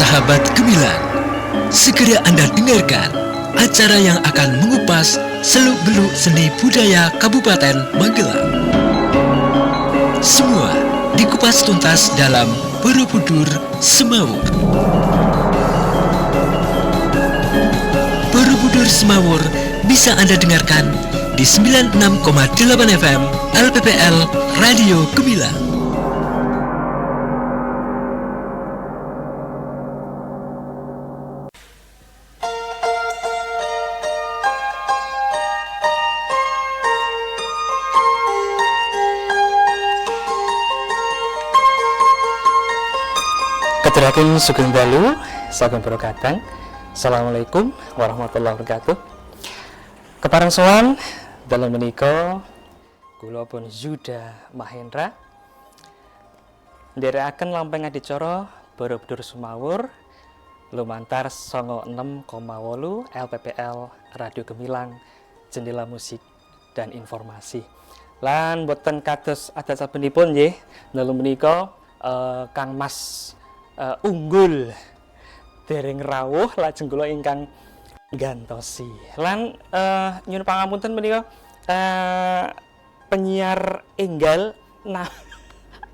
Sahabat Gemilang, segera Anda dengarkan acara yang akan mengupas seluk-beluk seni budaya Kabupaten Magelang. Semua dikupas tuntas dalam Borobudur Semawur. Borobudur Semawur bisa Anda dengarkan di 96,8 FM LPPL Radio Gemilang. Katuraken sugeng dalu, sagung barokatan. Assalamualaikum warahmatullahi wabarakatuh. Kepareng sowan dalam menika kula pun Yuda Mahendra nderekaken lampeng adicara Borobudur Semawur lumantar 96,8 LPPL Radio Gemilang, jendela musik dan informasi. Lan boten kados adat sabenipun nggih, dalu menika Kang Mas unggul dereng rawuh lajeng kula ingkang gantosi. Lan nyuwun pangapunten menika penyiar enggal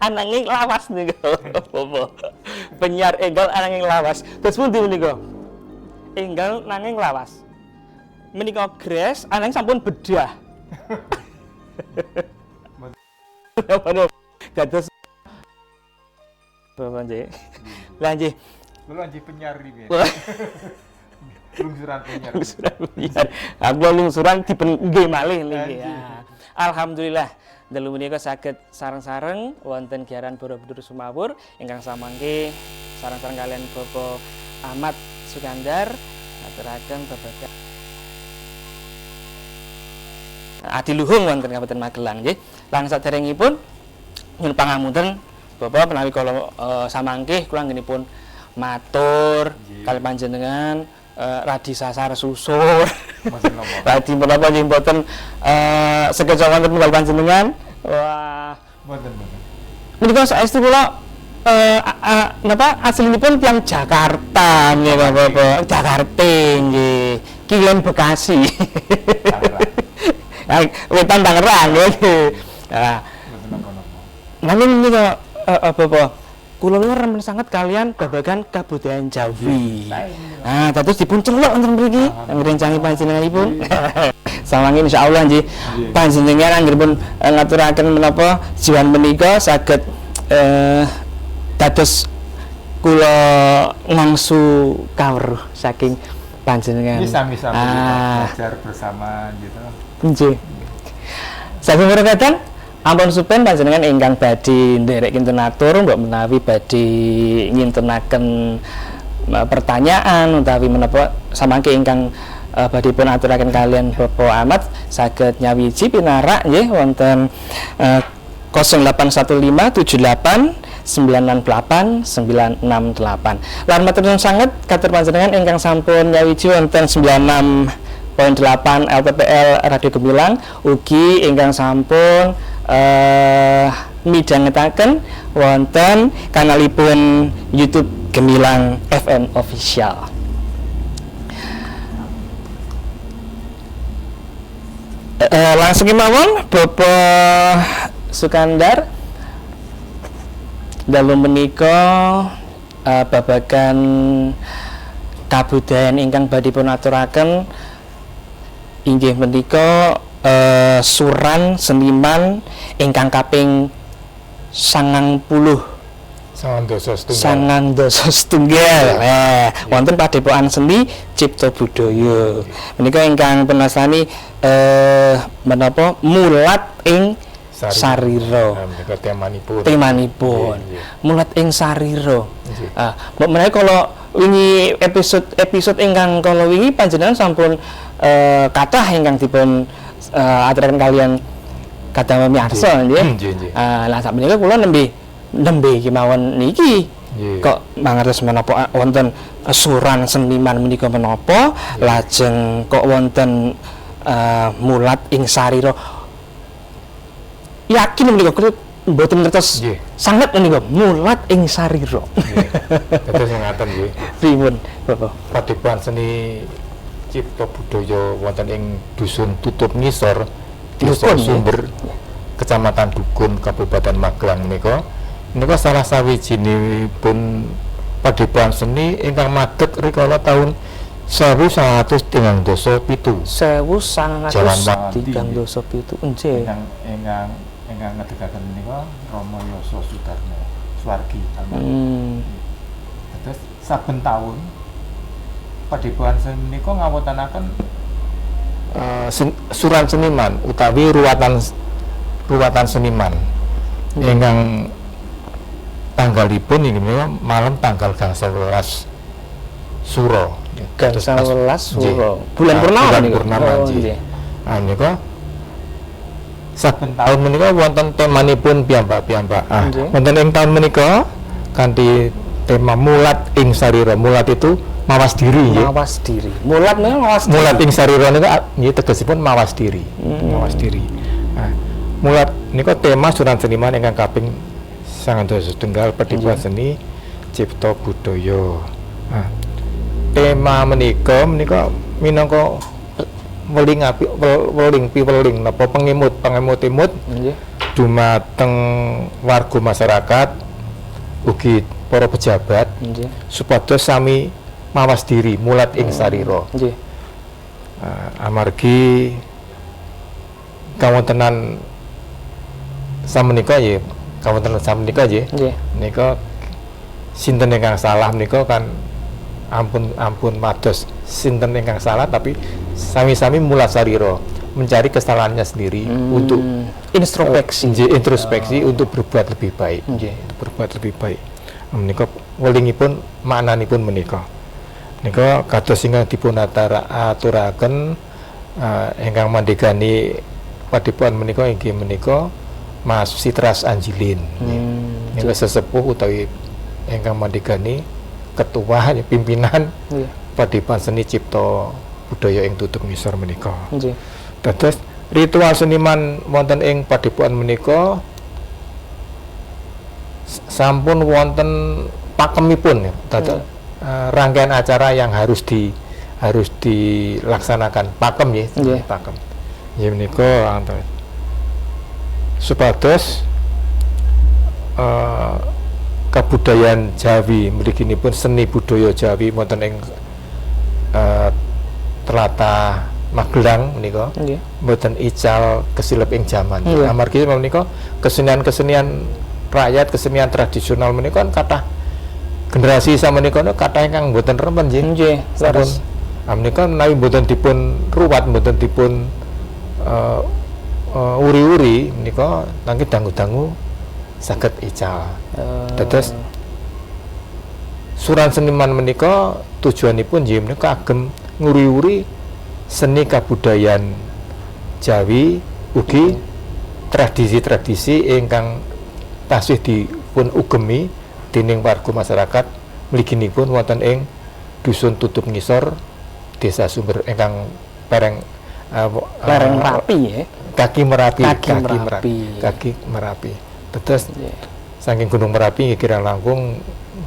ananging lawas nika. Penyiar enggal ananging lawas. Terus pundi menika? Enggal nanging lawas. Menika gres ananging sampun bedah. Dados Bapak nggih. Lah nggih. Kula nggih penyiar iki. Lungsuran penyiar. Aku lungsuran dipen nggih malih niki ya. Alhamdulillah dalu menika saged sareng-sareng wonten giaran Borobudur Semawur ingkang samangke sareng-sareng kalian Bapak Ahmad Sukandar aturaken babagan adiluhung wonten Kabupaten Magelang nggih. Lan saderengipun nyuwun pangapunten Bapak menawi kala samangke kula anggenipun matur kalih panjenengan radi sasar susur. Radi menapa nggih mboten sekeca wonten punggal panjenengan. Wah, mboten. Menika saestu kula napa aslinipun tiyang Jakarta nggih Bapak. Jakarta nggih. Kilen Bekasi. Wetan Tangerang nggih. Nah, namun menika Bapak, kula remen sanget kalian babagan kabudayaan Jawi. Nah, dados dipun celuk wonten mriki ngrencangi panjenenganipun. Samangke insyaallah nggih panjenengan anggenipun ngaturaken menapa jiwan menika saged dados kula ngangsu kawruh saking panjenengan. Bisa-bisa belajar bersama gitu. Nggih. Saking berkatan ampun supen panjenengan ingkang badhe nderek kinten atur mbok menawi badhe ngintenaken pertanyaan utawi menapa samangke ingkang badhe pun aturaken kalian Bapak Ahmad saged nyawiji pinarak nggih wonten 081578968968. Lan matur nuwun sanget katur panjenengan ingkang sampun nyawiji wonten 96.8 LPPL Radio Gemilang ugi ingkang sampun midhangetaken wonten kanalipun YouTube Gemilang FM Official. Langsung mawon Bapak Sukandar dalu menika babagan kabudayaan ingkang badhe pun aturaken inggih menika suran seniman ingkang kaping 90 sangang setunggal wonten Padepokan Seni Cipta Budaya menika ingkang penasani menapa mulat ing sarira menika temanipun mulat ing sarira mbok menawi kala wingi episode ingkang kala wingi panjenengan sampun kathah ingkang dipun aturaken kalian kadang miarsa nggih. Lah sak menika kula nembe kemawon niki. Kok mangertos menapa wonten suran seniman menika menapa lajeng kok wonten mulat ing sarira. Yakin menika mboten ngertos Nggih. sanget menika mulat ing sarira. Nggih. Dados ngaten nggih. Pripun, Bapak? Padepokan seni cipta budaya wonten ing dusun Tutup Ngisor, Desa Dukun, Sumber, Kecamatan Dukun, Kabupaten Magelang menika salah sawijinipun padepokan seni ingkang madeg rikala taun 1937. 1937 nggih. Ingkang ngedegaken menika Rama Yasa Sudarmo Suwargi almarhum. Terus saben taun padepokan seni menika ngawontenaken suran seniman utawi ruwatan seniman ingkang tanggalipun ini malam tanggal gangsal 11 Suro. Gangsal 11 Suro. Bulan Bulan niku. purnama Oh, nggih. nggih. Menika saben taun menika wonten temanipun piyambak-piyambak. Nggih. Wonten ing taun menika kanthi tema mulat ing sarira. Mulat itu mawas diri nggih. Mawas diri. Mulat menika mawas diri. Mulat ing sarira nika nggih tegesipun mawas diri. Mawas diri. Nah, mulat nika tema suran seniman ingkang kaping 9 padepokan seni cipta budaya. Nah, tema menika minangka weling napa pengemut Nggih. dumateng warga masyarakat ugi para pejabat Nggih. supados sami mawas diri mulat ing sarira. Nggih. Amargi kawontenan samenika nggih Nggih. nika sinten ingkang salah menika kan ampun mados sinten ingkang salah, tapi sami-sami mulat sarira mencari kesalahannya sendiri untuk introspeksi untuk berbuat lebih baik. Nggih. Berbuat lebih baik. Menika welingipun maknanipun menika. Nika kados ingkang dipun aturaken ingkang mandhegani padepokan menika inggih menika Mas Sitras Anjilin. Nika sesepuh utawi ingkang mandhegani ketua pimpinan Nggih. padepokan seni cipta budaya ing Tutup Ngisor menika. Nggih. Dados ritual seniman wonten ing padepokan menika sampun wonten pakemipun ya. Dados rangkaian acara yang harus dilaksanakan pakem ya. Nggih. Pakem. Ya menika supados kebudayaan Jawi mriginipun seni budaya Jawi wonten ing Tlatah Magelang menika Nggih. mboten ical kesilep ing jaman. Iya. Amargi menika kesenian-kesenian rakyat, kesenian tradisional menika kan kathah generasi samenika kathah ingkang mboten remen nggih. Nggih. Sampun menika menawi mboten dipun ruwat, mboten dipun uri-uri menika nangge dangu-dangu saged ical. Dados suran seniman menika tujuanipun nggih menika agem nguri-uri seni kabudayaan Jawi ugi tradisi-tradisi ingkang tasih dipun ugemi dening warga masyarakat mliginipun wonten ing dusun Tutup Ngisor, Desa Sumber ingkang Lereng Merapi ya. Kaki Merapi. Kaki Merapi. Terus Nggih. saking Gunung Merapi kira langkung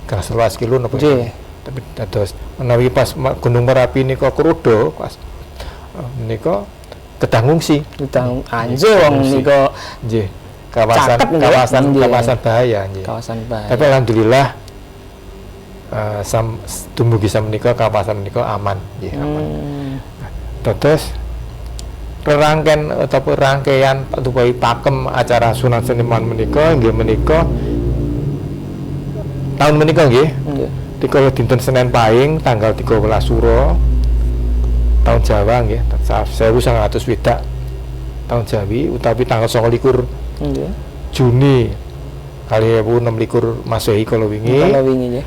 gangsal 11 kilo napa. Nggih. Tapi dados menawi pas Gunung Merapi nika krudo pas menika kedah ngungsi. Ditang anjo wong nika Nggih. Kawasan Caket, nggih. kawasan Nggih. kawasan bahaya nggih. kawasan bahaya. Tapi alhamdulillah dumugi samenika kawasan menika aman nggih, aman. Dados rangkaian ataupun rangkaian utawi pakem acara sunan seniman menika inggih menika tahun menika nggih Nggih. dikala dinten Senin Pahing tanggal 13 Suro tahun Jawa nggih 1900 swidak tahun Jawi utawi tanggal 29 Nggih. Juni 2026 Masehi kala wingi Kalau wingi nggih.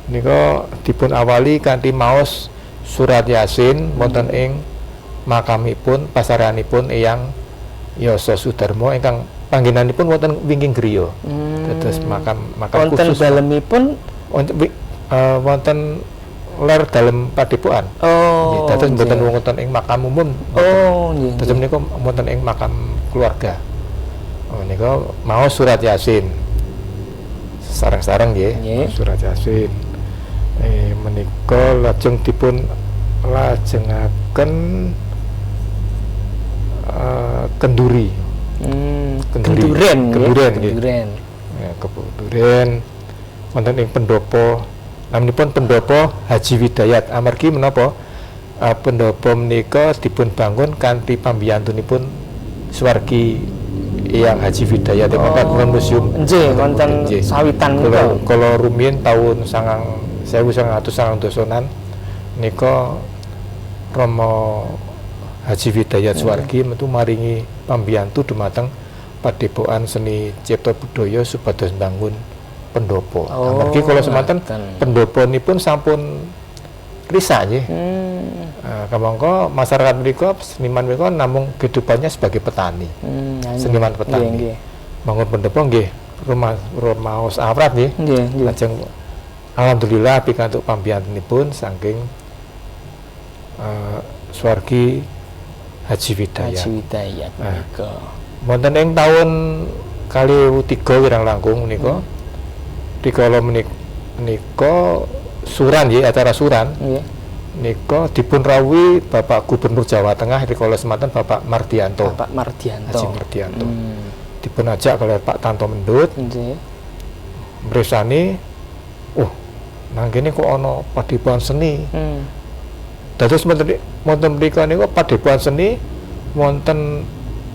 nika dipun awali kanthi maos surat Yasin wonten ing makamipun pasaranipun Eyang Yasa Sudarmo ingkang panggenanipun wonten wingking griya. Dados makam Wonten khusus dalemipun wonten ler dalem padepokan. oh. Dados mboten nggih. wonten ing makam umum. Oh, nggih. Dados menika wonten ing makam keluarga. Menika mau surat Yasin. Sareng-sareng nggih, Nggih. surat Yasin. Menika lajeng dipun lajengaken kenduri. Kenduren, Kenduren, nggih. kenduren. Ya, kebuduren wonten ing pendopo namanipun pendopo Haji Widayat amargi menapa pendopo menika dipun bangun kanthi pambiyantunipun Suwargi Eyang Haji Widayat wonten museum Nggih, wonten nggih. sawitan menika. Kala rumiyin taun 1900-an nika Rama Haji Widayat Suwargi metu maringi pambiyantu dumateng Padepokan Seni Cipta Budaya supados bangun pendopo. Amargi kala semanten pendoponipun sampun risak nggih. Kamangka masyarakat mriku seniman mriku namung kehidupannya sebagai petani. Seniman petani. Nggih, Bangun pendopo nggih rumah awrat nggih. nggih. Lajeng alhamdulillah pikantuk pambiyantunipun saking Suwargi Haji Widayat. Haji Widayat menika. Wonten ing taun 2003 wirang langkung menika rikala menika suran nggih acara suran Nggih. nika dipun rawuhi Bapak Gubernur Jawa Tengah rikala semanten Bapak Mardianto. Bapak Mardianto. Haji Mardianto. Dipun ajak kalih Pak Tanto Mendut Nggih. mresani nang kene kok ana padepokan seni. Dados wonten mriku niku padepokan seni wonten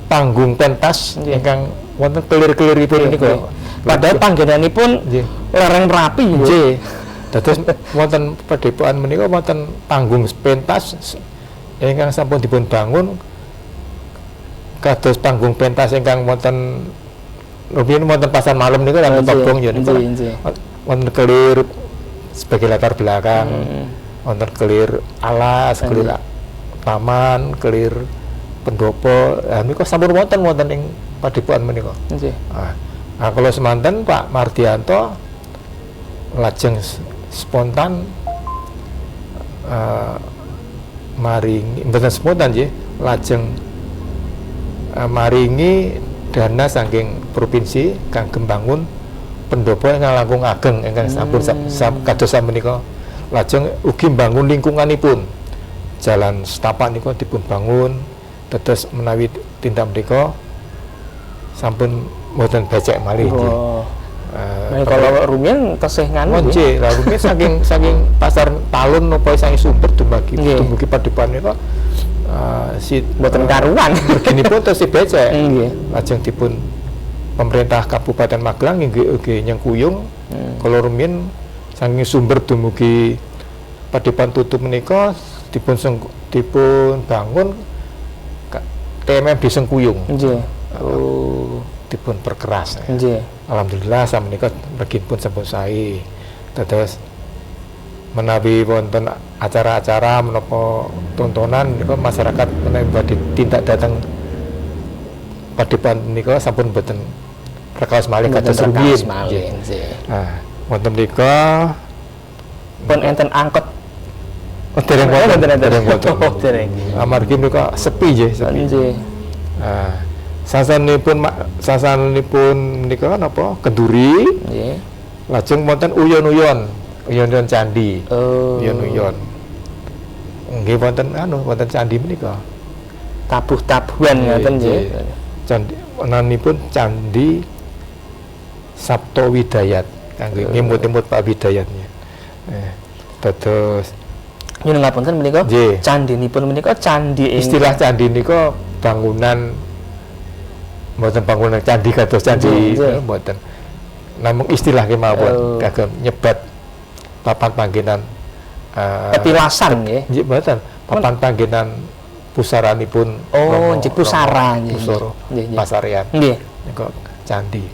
panggung pentas Nggih. ingkang wonten kelir-keliripun niku. Padahal panggenanipun Nggih. lereng Merapi nggih. Nggih. Dados wonten padepokan menika wonten panggung pentas ingkang sampun dipun bangun kados panggung pentas ingkang wonten rumiyin wonten pasar malam niku lan tobong ya niku. Wonten kelir sebagai latar belakang. Wonten kelir alas, kelir taman, kelir pendopo. Menika sampun wonten ing padepokan menika. Nggih. Nah, kalau semanten Pak Mardianto lajeng spontan maringi mboten spontan nggih, lajeng maringi dana saking provinsi kangge mbangun pendopo ingkang langkung ageng ingkang sampun kados menika. Lajeng ugi mbangun lingkunganipun. Jalan setapak niku dipun bangun dados menawi tindak menika sampun mboten becek malih nggih. Kalau rumiyin tesih nganu nggih, lha rumiyin saking pasar Talun napa saking Sumber dumugi padepokan nika si mboten karuan. Reginipun tesih becek. Nggih. Lajeng dipun pemerintah Kabupaten Magelang nggih nyengkuyung kalau rumiyin saking Sumber dumugi padepokan tutup menika dipun bangun TMM di Sengkuyung. Nggih. Dipun perkeras. Nggih. Alhamdulillah sak menika reginipun sampun sae. Dados menawi wonten acara-acara menapa tontonan menika masyarakat menawi badhe tindak dateng padepokan menika sampun boten perkawis malih kados rumiyin. Nah, wonten mriku pun enten angkot. Dereng wonten. Dereng. Amargi menika sepi nggih, sepi. Nggih. Sasanipun menika napa? Kenduri. Nggih. Lajeng wonten uyon-uyon candi. Uyon-uyon. Nggih wonten wonten candi menika. Tabuh-tabuhan ngoten nggih. Candi nanipun Candi Sabto Widayat kangge ngemut-emut Pak Widayatnya. Dados Nyuwun ngapunten menika nggih. candinipun menika candi Istilah candi niku bangunan mboten bangunan candi kados candi mboten. Namung istilah kemawon kagem nyebat papan panggenan petilasan nggih. Nggih mboten. Papan panggenan pusaranipun nggih pusara nggih. Pusara pasarean. Nggih. Niku candi.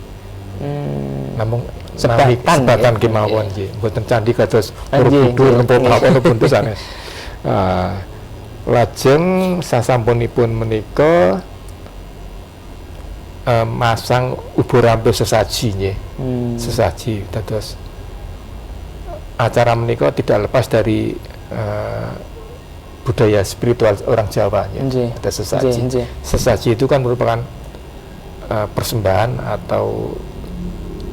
Namung sebatan kemawon nggih. Mboten candi kados Borobudur napa mawon pun sanes. Lajeng sasampunipun menika masang ubur rampe sesaji nggih. Sesaji dados acara menika tidak lepas dari budaya spiritual orang Jawa nggih. Ada sesaji. Sesaji itu kan merupakan persembahan atau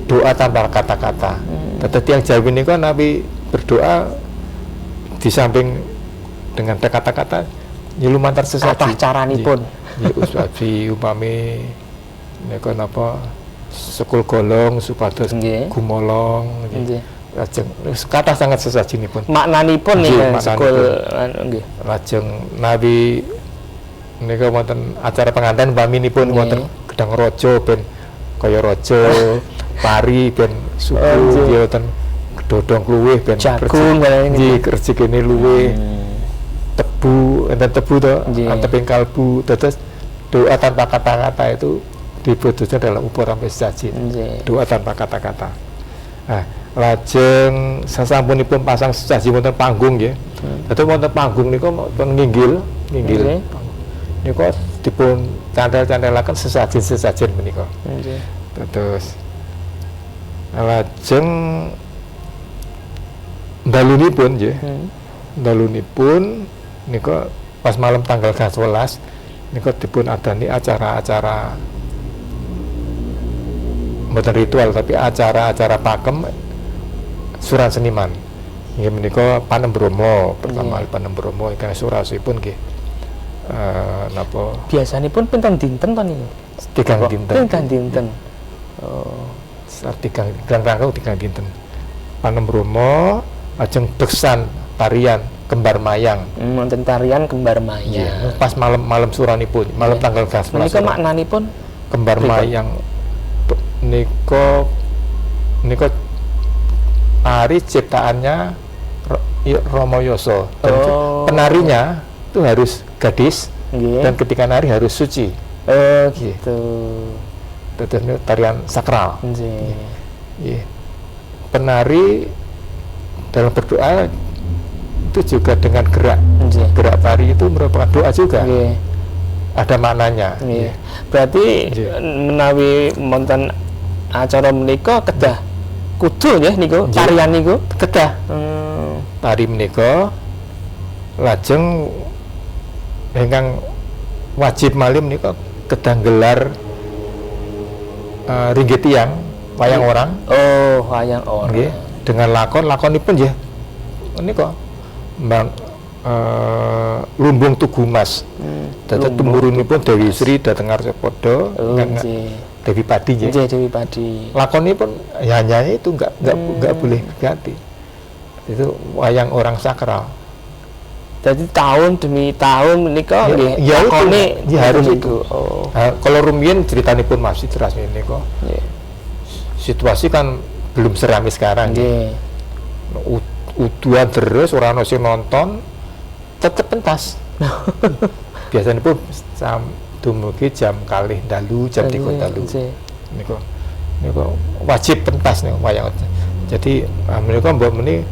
doa tanpa kata-kata. Tetapi yang Jawi ini kan Nabi berdoa di samping dengan kata-kata nyelumantar sesaji. Kathah caranipun. Uswaji upami nika napa sekul golong supados Nggih. gumolong Nggih. lajeng kathah sangat sesajinipun. Maknanipun Nggih, nih maknanipun. sekul nggih. Lajeng Nabi nika wonten acara pengantin paminipun Nggih. wonten gedang raja ben kaya raja pari ben suku nggih. ya wonten dodong luweh ben Jagung barang ini. nggih rezekine luweh tebu enten tebu to Nggih. anteping kalbu dados doa tanpa kata-kata itu dibutuhkan dalam ukuran sesaji. Nggih. Doa tanpa kata-kata. Nah, lajeng sasampunipun pasang sesaji wonten panggung nggih. Dados wonten panggung niku wonten nginggil. Nggih. Niku dipun candel-candelaken sesajen-sesajen menika. Nggih. Terus lajeng dalunipun nggih. Dalunipun niku pas malam tanggal 11 niku dipun adani acara-acara mboten ritual tapi acara-acara pakem suran seniman. Nggih menika Panembromo, pertama kali Panembromo ingkang surasipun nggih napa Biasanipun pinten dinten to niku? tigang dinten. Pinten dinten. Oh. Tigang rangkau tigang dinten. Panembromo ajeng beksan tarian kembar mayang. Wonten tarian kembar mayang. Iya, pas malam suranipun, malam tanggal 11. Menika maknanipun Kembar pripun? mayang niko tari ciptaannya Romo Yoso dan penarinya itu harus gadis Nggih. dan ketika nari harus suci. Oh gitu. Itu tarian sakral. Nggih. Iya. Penari dalam berdoa itu juga dengan gerak. Nggih. Gerak tari itu merupakan doa juga. Nggih. Ada maknanya. Nggih. Berarti Nggih. menawi wonten acara menika kedah kudu nggih niku Nggih. tarian niku. Kedah tari menika lajeng ingkang wajib malih menika kedah gelar ringgit tiang wayang orang Oh, wayang orang. nggih dengan lakonipun nggih menika Mbang Lumbung Tugu Mas. Dados tumurunipun Dewi Sri dhateng Arsapada Oh, nggih. Dewi Padi nggih. Nggih, Dewi Padi. Lakonipun nyanyi itu enggak boleh ganti. Itu wayang orang sakral. Jadi tahun demi tahun menika nggih. Ya itu, lakone ya harus itu. Oh. Nah, kalau rumiyin ceritanipun masih teras ini kok. Nggih. Situasi kan belum serami sekarang. Nggih. Uduan terus orang sing nonton tetep pentas. Biasanya pun dumugi jam kalih dalu jam 3 dalu. Niku wajib pentas nih wayang. Jadi menika mbok meni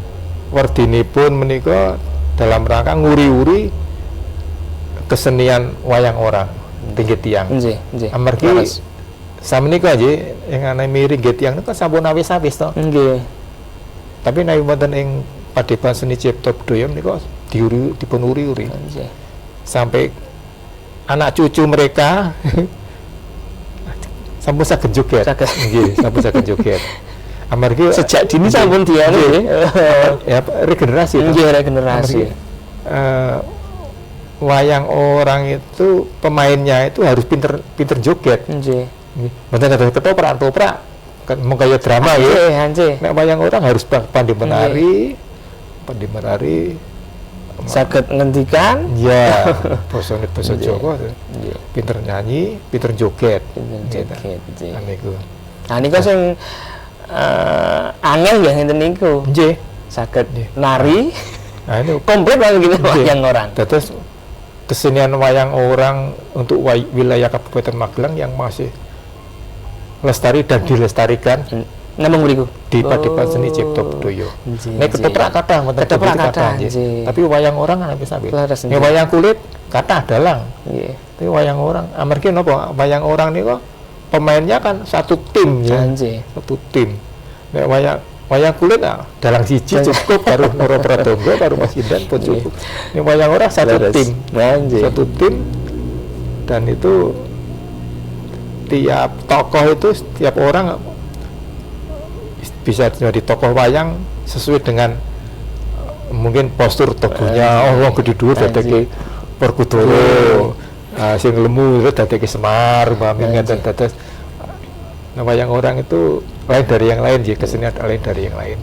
werdinipun menika dalam rangka nguri-uri kesenian wayang orang ringgit tiang. Nggih, nggih. Amargi samenika nggih ing ana ringgit tiang niku sampun awis-awis to. Nggih. Tapi nek wonten ing Padepokan Seni Cipta Budaya menika dipun uri-uri Nggih. sampai anak cucu mereka sampun saged joget. Saged. Nggih, sampun saged joget. Amargi Sejak dini sampun dianu nggih. ya regenerasi. Nggih, regenerasi. Amargi, wayang orang itu pemainnya itu harus pinter joget. Nggih. Mboten ada ketoprak kan mung kaya drama ya. Nggih. Nek wayang orang harus pandai menari Saged ngendikan ya basa Jawa nggih. pinter nyanyi, pinter joget. Pinter joget, nggih. Nah, niku. Nah niku sing angel ya ngenten niku. Nggih. Saged Nggih. nari Nah, ini komplit lah gitu wayang orang. Terus kesenian wayang orang untuk wilayah Kabupaten Magelang yang masih lestari dan dilestarikan Namung mriku di Padepokan Seni Cipta Budaya. Nggih, Nek ketoprak kathah wonten Ketoprak ketoprak kathah, nggih. nggih. Tapi wayang orang kan sampai. Laras, Nek nggih. wayang kulit kathah dalang. Nggih. Tapi wayang orang amargi napa? Wayang orang niku pemainnya kan satu tim ya. Nggih. Satu tim. Nek wayang kulit dalang siji cukup karo Noro Pradonga karo Mas Indan pun cukup. Nek wayang orang satu Laras. tim. Nggih. Satu tim dan itu setiap tokoh itu, setiap orang bisa jadi tokoh wayang sesuai dengan mungkin postur tubuhnya. Oh, wong gede dhuwur dadeke Werkudara, sing lemu itu dadeke Semar, umpami ngeten dados. Nah, wayang orang itu lain dari yang lain, kesenian lain dari yang lain.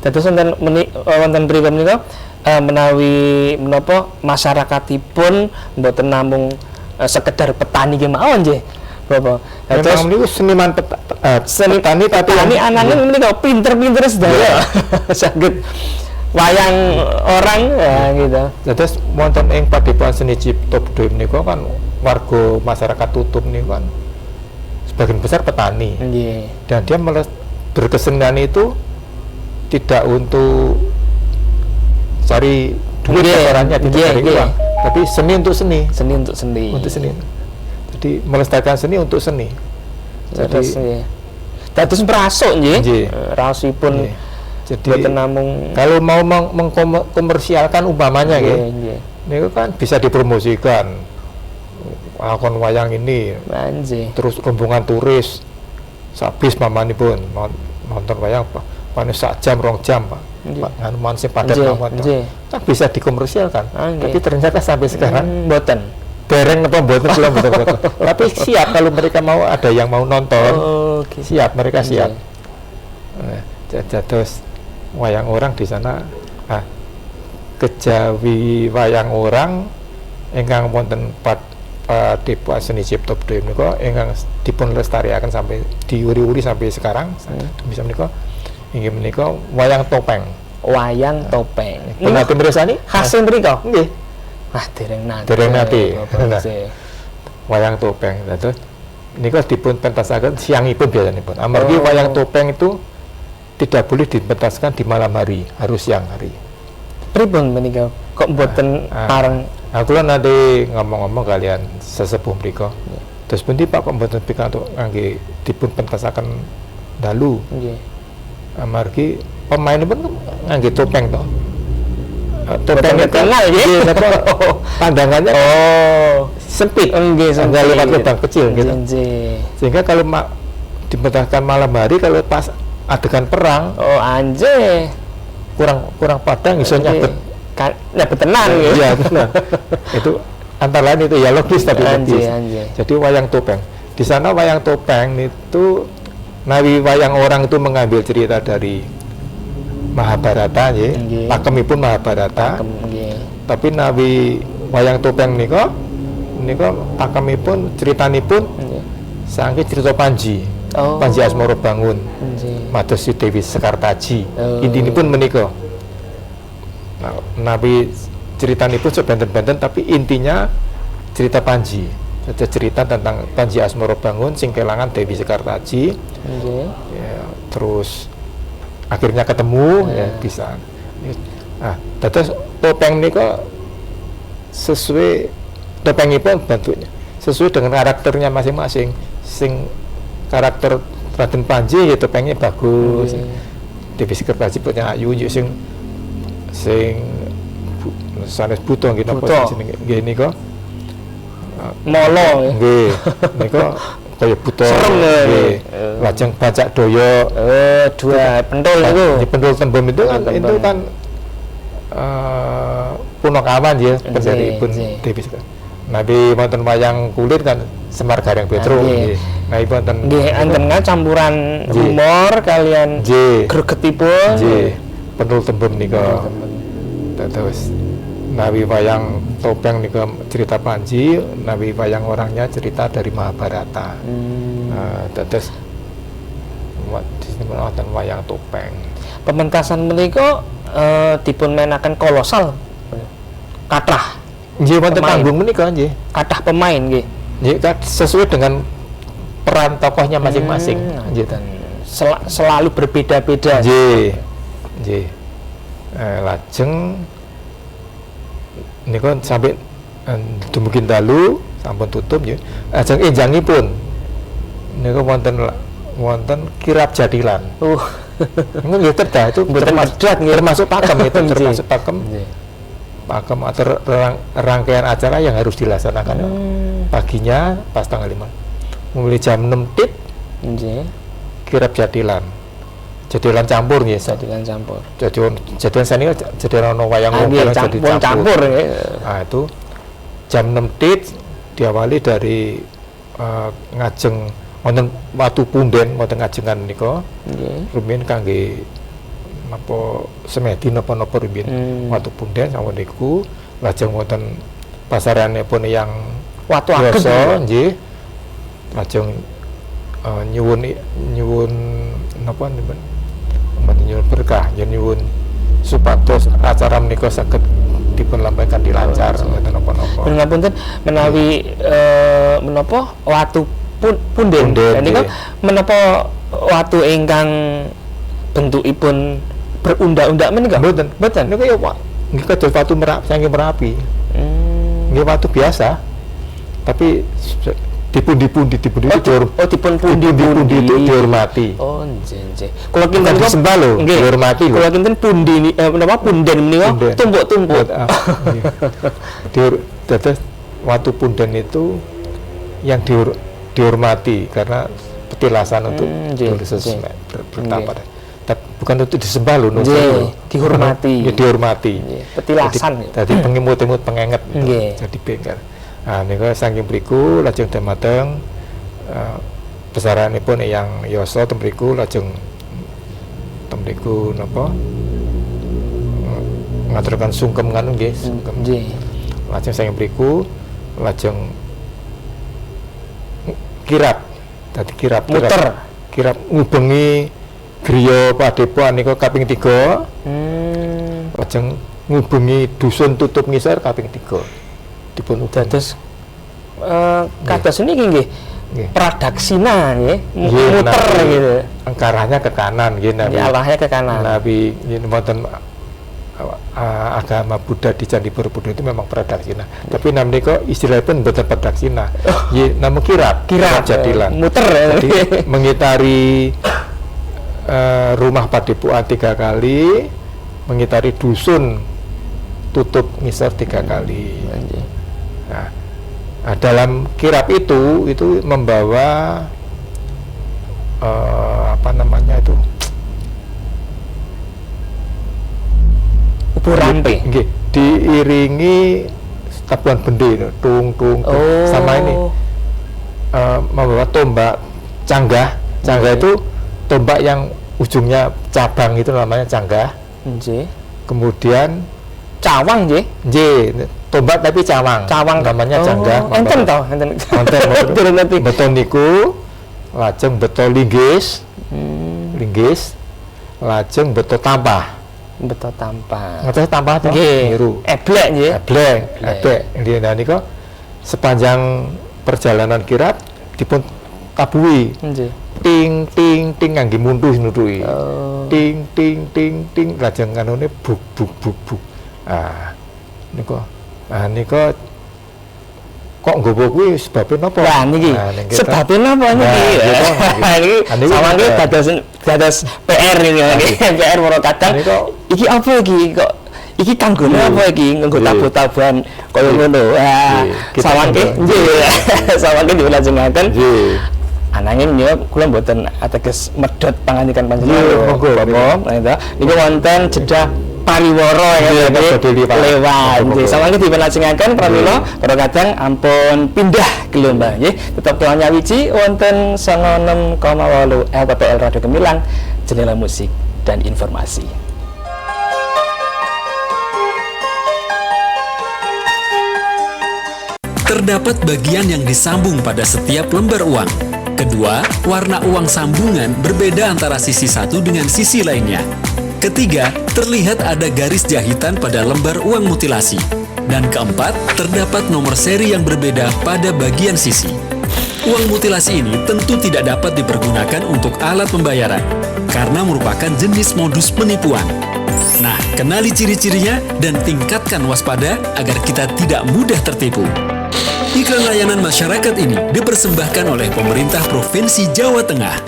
Dados wonten mriku menika menawi menapa masyarakatipun mboten namung sekedar petani kemawon nggih. Bapak. Dados niku seniman petani tapi petani anane menika pinter-pinter sedaya. Saged wayang orang ya gitu. Dados wonten ing Padepokan Seni Cipta Budaya menika kan warga masyarakat Tutup niku kan sebagian besar petani. Nggih. Dan dia berkesenian itu tidak untuk cari duit kasarannya, tidak cari uang, tapi seni untuk seni. Seni untuk seni. Untuk seni. Jadi melestarikan seni untuk seni. Dados prasuk nggih. Raosipun jadi namung kalau mau mengkomersialkan umpamanya nggih. Niku kan bisa dipromosikan. Lakon wayang ini. Terus rombongan turis sabis mamanipun nonton wayang panes sak jam 2 jam Pak. Anu mansih padat banget. Kan bisa dikomersialkan. Tapi ternyata sampai sekarang mboten. Dereng apa mboten kula mboten. Tapi siap kalau mereka mau, ada yang mau nonton. Siap, mereka siap. Terus wayang orang di sana kejawi wayang orang ingkang wonten Padepokan Seni Cipta Budaya menika ingkang dipun lestariaken sampai diuri-uri sampai sekarang. Bisa menika inggih menika wayang topeng. Wayang topeng. Pernah mirsani? Khas mriku? Nggih. Dereng nate. Wayang topeng. Dados nika dipun pentasaken siangipun biasanipun. Amargi wayang topeng itu tidak boleh dipentaskan di malam hari, harus siang hari. Pripun menika kok mboten pareng? Kula nanti ngomong-ngomong kalian sesepuh mriku. Terus pundi Pak kok mboten pikantuk kangge dipun pentasaken dalu? Nggih. Amargi pemainipun ngangge topeng to. Topeng kenal nggih, pandangannya sempit. Nggih, sampai lewat lubang kecil gitu. Sehingga kalau dipentaskan malam hari, kalau pas adegan perang, kurang padang iso nyabet tenan gitu. Iya, benar. Itu antara lain itu ya logis tapi logis. Jadi wayang topeng. Di sana wayang topeng itu nawi wayang orang itu mengambil cerita dari Mahabharata nggih. Pakemipun Mahabharata. Tapi nawi wayang topeng nika pakemipun critanipun saking cerita Panji. Panji Asmara Bangun. Mados si Dewi Sekartaji. Intinipun menika. Nabi ceritanipun sebenten-benten tapi intinya cerita Panji. Cerita tentang Panji Asmara Bangun sing kelangan Dewi Sekartaji. Ya, terus akhirnya ketemu ya bisa. Dados topeng niku sesuai topengipun bentuknya sesuai dengan karakternya masing-masing. Sing karakter Raden Panji ya topengnya bagus. Dewi Sekartaji punya ayu sing sanes buto nggih napa jenenge nggih nika molo nggih nika kaya buto nggih lajeng bajak doyo dua pentul niku pentul tembem itu kan punakawan ya penderipun Dewi Sekartaji. Nabi wonten wayang kulit kan Semar Gareng Petro nggih. Nabi wonten nggih enten campuran humor kalian gregetipun nggih pentul tembem nika. Terus nawi wayang topeng nika cerita Panji, nawi wayang orangnya cerita dari Mahabharata. Terus wonten wayang topeng. Pementasan menika dipun menaken kolosal. Kathah. Nggih wonten panggung menika nggih. Kathah pemain nggih. Nggih sesuai dengan peran tokohnya masing-masing. Nggih selalu berbeda-beda. Nggih. Nggih. Lajeng niku sampai dumugi dalu sampun tutup nggih. Lajeng enjangipun niku wonten kirab jadilan. Nggih terdah itu termasuk pakem itu termasuk pakem. Pakem atau rangkaian acara yang harus dilaksanakan paginya pas tanggal 5. mulai jam 6 tit Nggih. kirap jadilan campur nggih. Jadilan campur. Jadilan seni jadilan ono wayang Nggih, wong jadi campur nggih. Nah, itu jam 6 tit diawali dari ngajeng wonten watu punden wonten ngajengan menika. Nggih. Rumiyin kangge napa semedi napa-napa rumiyin watu punden sampun niku lajeng wonten pasaranipun yang Watu ageng. biasa nggih. Lajeng nyuwun napa nyuwun berkah nyuwun supados acara menika saged dipunlampahaken dilancar mboten napa-napa. Ngapunten menawi menapa watu punden. Punden, Niku nggih. menapa watu ingkang bentukipun berundak-undak menika? Mboten niku ya Pak nggih kados watu saking Merapi. Nggih watu biasa. Tapi dipundi-pundi itu dipundi itu dihormati. Oh, nggih. Kula kinten Bukan disembah lho, dihormati lho. Kula kinten pundi menapa punden menika tumpuk-tumpuk. Dados watu punden itu yang dihormati karena petilasan untuk bertapa. Bukan untuk disembah lho, dihormati. Ya dihormati. Petilasan. Dadi pengimut-imut pengenget. Nggih. Jadi bengkel. Nah, niku saking mriku lajeng dumateng besaranipun yang yasa teng mriku lajeng teng mriku napa ngaturaken sungkem nganu nggih, sungkem. Nggih. Lajeng saking mriku lajeng kirap. Dadi kirap ngubengi griya Padepokan niku kaping 3. Lajeng ngubengi dusun tutup ngisor kaping 3. Dipun dados kados niki nggih pradaksina nggih muter gitu. Angkarahnya ke kanan nggih nabi. Arahnya ke kanan. Nabi wonten agama Buddha di Candi Borobudur itu memang pradaksina. Tapi namanya istilahipun mboten pradaksina. Nggih namun kirap jadilan. Muter. Jadi mengitari rumah Padepokan 3 kali, mengitari dusun tutup ngisor 3 kali. Nah, dalam kirap itu membawa apa namanya itu upurampe diiringi tabuhan bende tung sama ini membawa tombak canggah itu tombak yang ujungnya cabang itu namanya canggah. Kemudian cawang nggih. Tombak tapi cawang namanya canggah. Enten beton niku lajeng beto linggis lajeng beto tampah ngertos tampah to niru eblek nggih. eblek nggih niku sepanjang perjalanan kirap dipun tabuhi ting ting ting ngangge munduh-nunduhi ting ting ting ting lajeng kanune buk niku kok nggowo kuwi sebabe napa? Lah niki sebabe napa niki? Niki sawange dados PR iki. PR ora kadang. Iki apa iki kok iki kanggone apa iki nganggo tabu-tabuhan kaya ngono. Sawange nggih. Sawange dilajengaken. Nggih. Ananging yo kula mboten ateges medhot pangandikan panjenengan. Monggo. Niku wonten jedah pariwara ya lewat nggih sawange dipunlajengaken pramila karo kadang ampun pindah gelombang nggih tetep doa nyawiji wonten 96,8 LPPL Radio Gemilang jendela musik dan informasi. Terdapat bagian yang disambung pada setiap lembar uang. Kedua, warna uang sambungan berbeda antara sisi satu dengan sisi lainnya. Ketiga, terlihat ada garis jahitan pada lembar uang mutilasi. Dan keempat, terdapat nomor seri yang berbeda pada bagian sisi. Uang mutilasi ini tentu tidak dapat dipergunakan untuk alat pembayaran, karena merupakan jenis modus penipuan. Nah, kenali ciri-cirinya dan tingkatkan waspada agar kita tidak mudah tertipu. Iklan layanan masyarakat ini dipersembahkan oleh pemerintah Provinsi Jawa Tengah.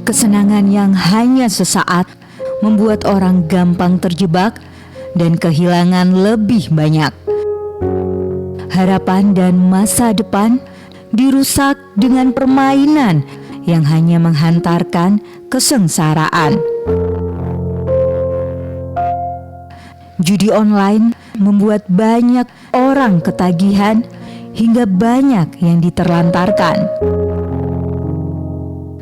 Kesenangan yang hanya sesaat membuat orang gampang terjebak dan kehilangan lebih banyak. harapan dan masa depan dirusak dengan permainan yang hanya menghantarkan kesengsaraan. Judi online membuat banyak orang ketagihan hingga banyak yang diterlantarkan.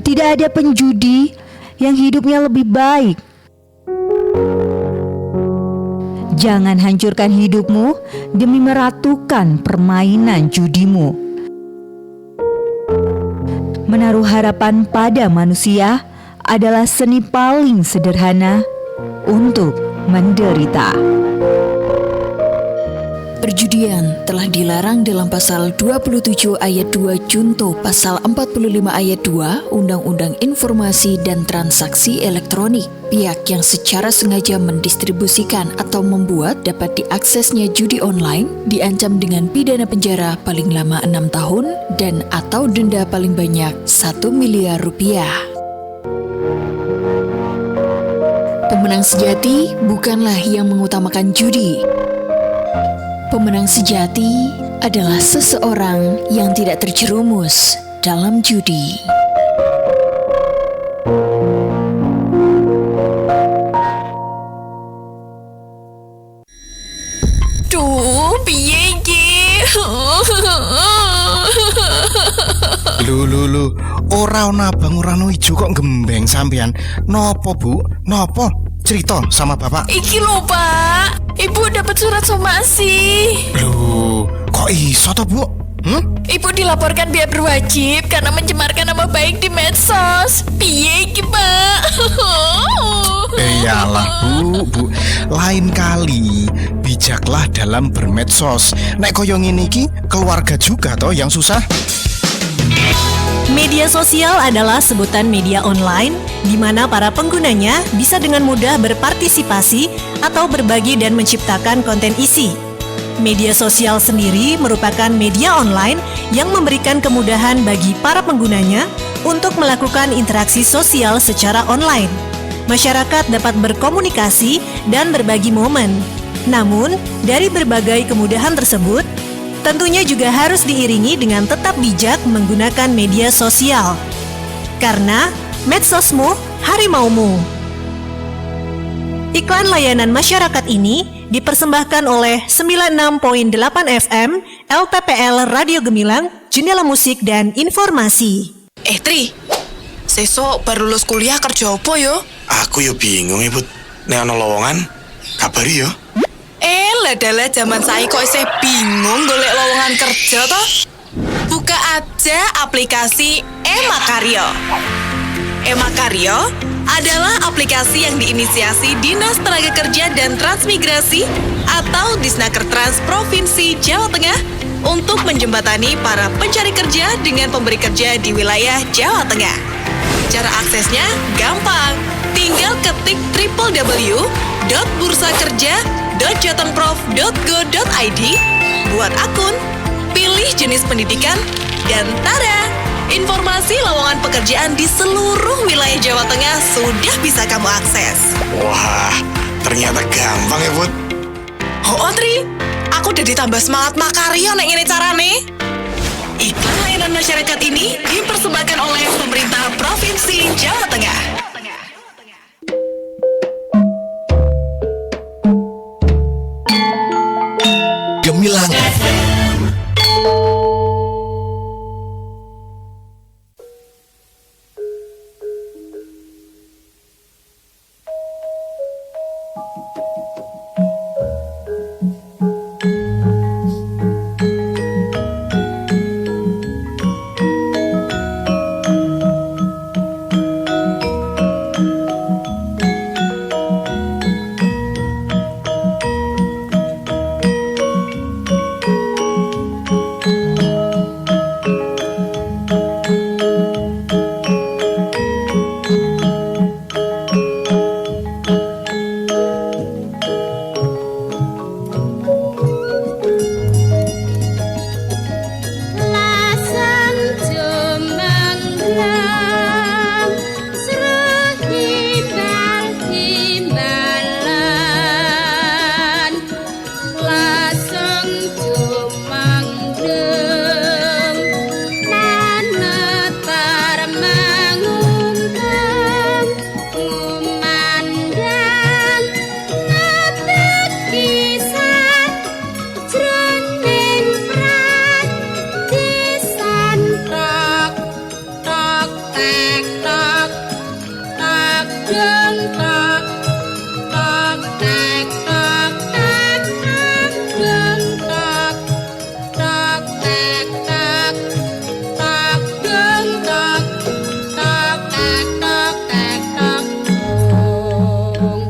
Tidak ada penjudi yang hidupnya lebih baik. Jangan hancurkan hidupmu demi meratukan permainan judimu. Menaruh harapan pada manusia adalah seni paling sederhana untuk menderita. Perjudian telah dilarang dalam pasal 27 ayat 2 Junto pasal 45 ayat 2 Undang-Undang Informasi dan Transaksi Elektronik. Pihak yang secara sengaja mendistribusikan atau membuat dapat diaksesnya judi online diancam dengan pidana penjara paling lama 6 tahun dan atau denda paling banyak 1 miliar rupiah. Pemenang sejati bukanlah yang mengutamakan judi. Pemenang sejati adalah seseorang yang tidak terjerumus dalam judi. Duh, piye iki? Lu, ora ono abang ora ono ijo kok gembeng sampean. Nopo, Bu? Nopo? Cerita sama bapak. Iki lho, Pak. Ibu dapat surat somasi. Loh, kok iso toh, Bu? Ibu dilaporkan pihak berwajib karena mencemarkan nama baik di medsos. Piye iki, Pak? Iyalah, Bu. Lain kali bijaklah dalam bermedsos. Nek koyo ngene iki, keluarga juga toh yang susah. Media sosial adalah sebutan media online di mana para penggunanya bisa dengan mudah berpartisipasi atau berbagi dan menciptakan konten isi. Media sosial sendiri merupakan media online yang memberikan kemudahan bagi para penggunanya untuk melakukan interaksi sosial secara online. Masyarakat dapat berkomunikasi dan berbagi momen. Namun, dari berbagai kemudahan tersebut, tentunya juga harus diiringi dengan tetap bijak menggunakan media sosial. Karena medsosmu, harimaumu. Iklan layanan masyarakat ini dipersembahkan oleh 96.8 FM LPPL Radio Gemilang, Jendela Musik dan Informasi. Tri, sesok baru lulus kuliah kerja apa yo? Aku yo bingung Ibu. Nek ana lowongan, kabari yo. Ladalah zaman saya kok isih bingung golek lowongan kerja toh? Buka aja aplikasi Emakaryo. Emakaryo adalah aplikasi yang diinisiasi Dinas Tenaga Kerja dan Transmigrasi atau Disnaker Trans Provinsi Jawa Tengah untuk menjembatani para pencari kerja dengan pemberi kerja di wilayah Jawa Tengah. Cara aksesnya gampang. Tinggal ketik www.bursakerja.jatengprof.go.id, buat akun, pilih jenis pendidikan, dan tada! Informasi lowongan pekerjaan di seluruh wilayah Jawa Tengah sudah bisa kamu akses. Wah, ternyata gampang ya, Bud. Oh, Tri, aku udah ditambah semangat makaryo nek ngene carane. Iklan layanan masyarakat ini dipersembahkan oleh pemerintah Provinsi Jawa Tengah. Gemilang. tek tok tok deng tok tok tek tok tek tek deng tok tok tek tok tok deng tok tok tek tok dong.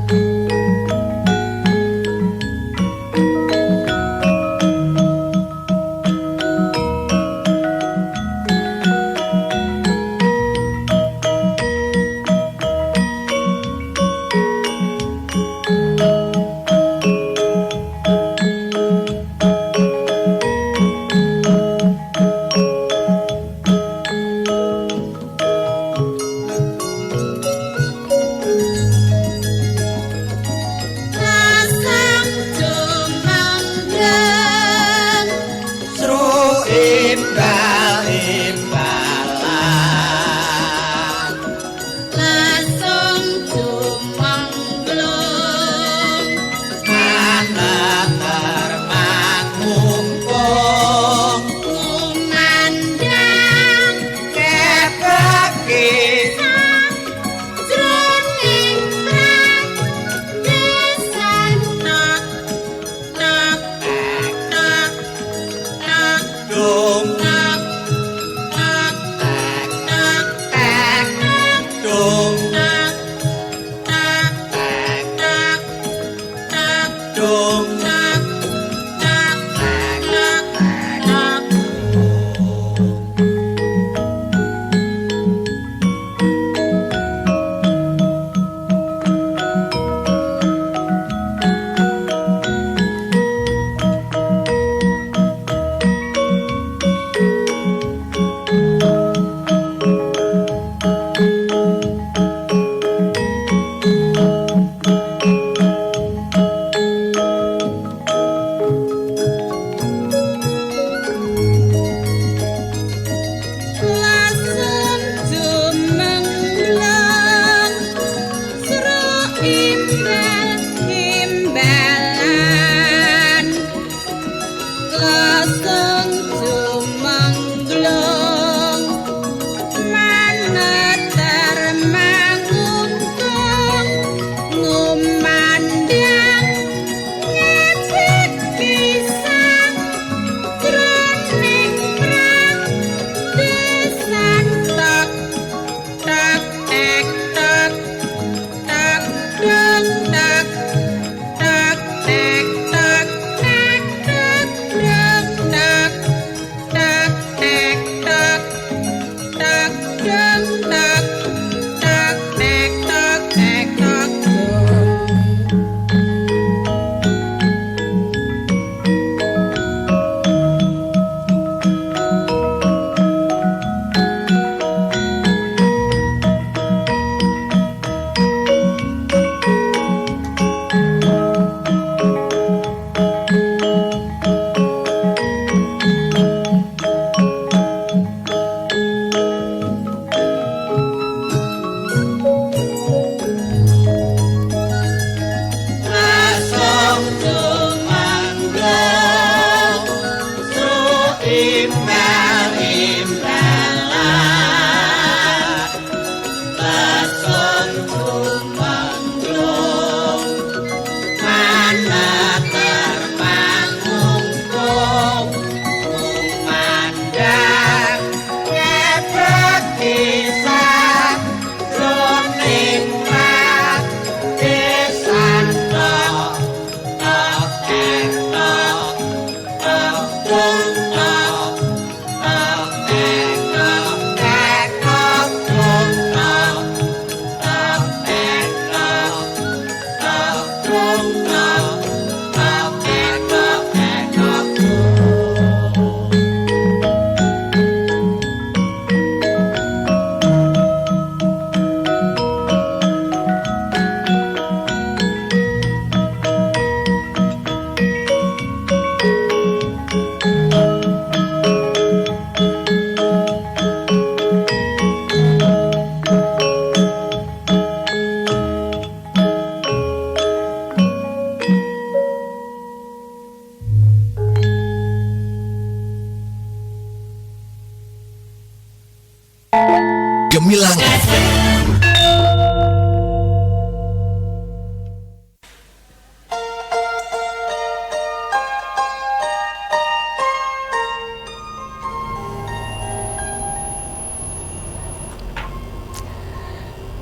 Gemilang.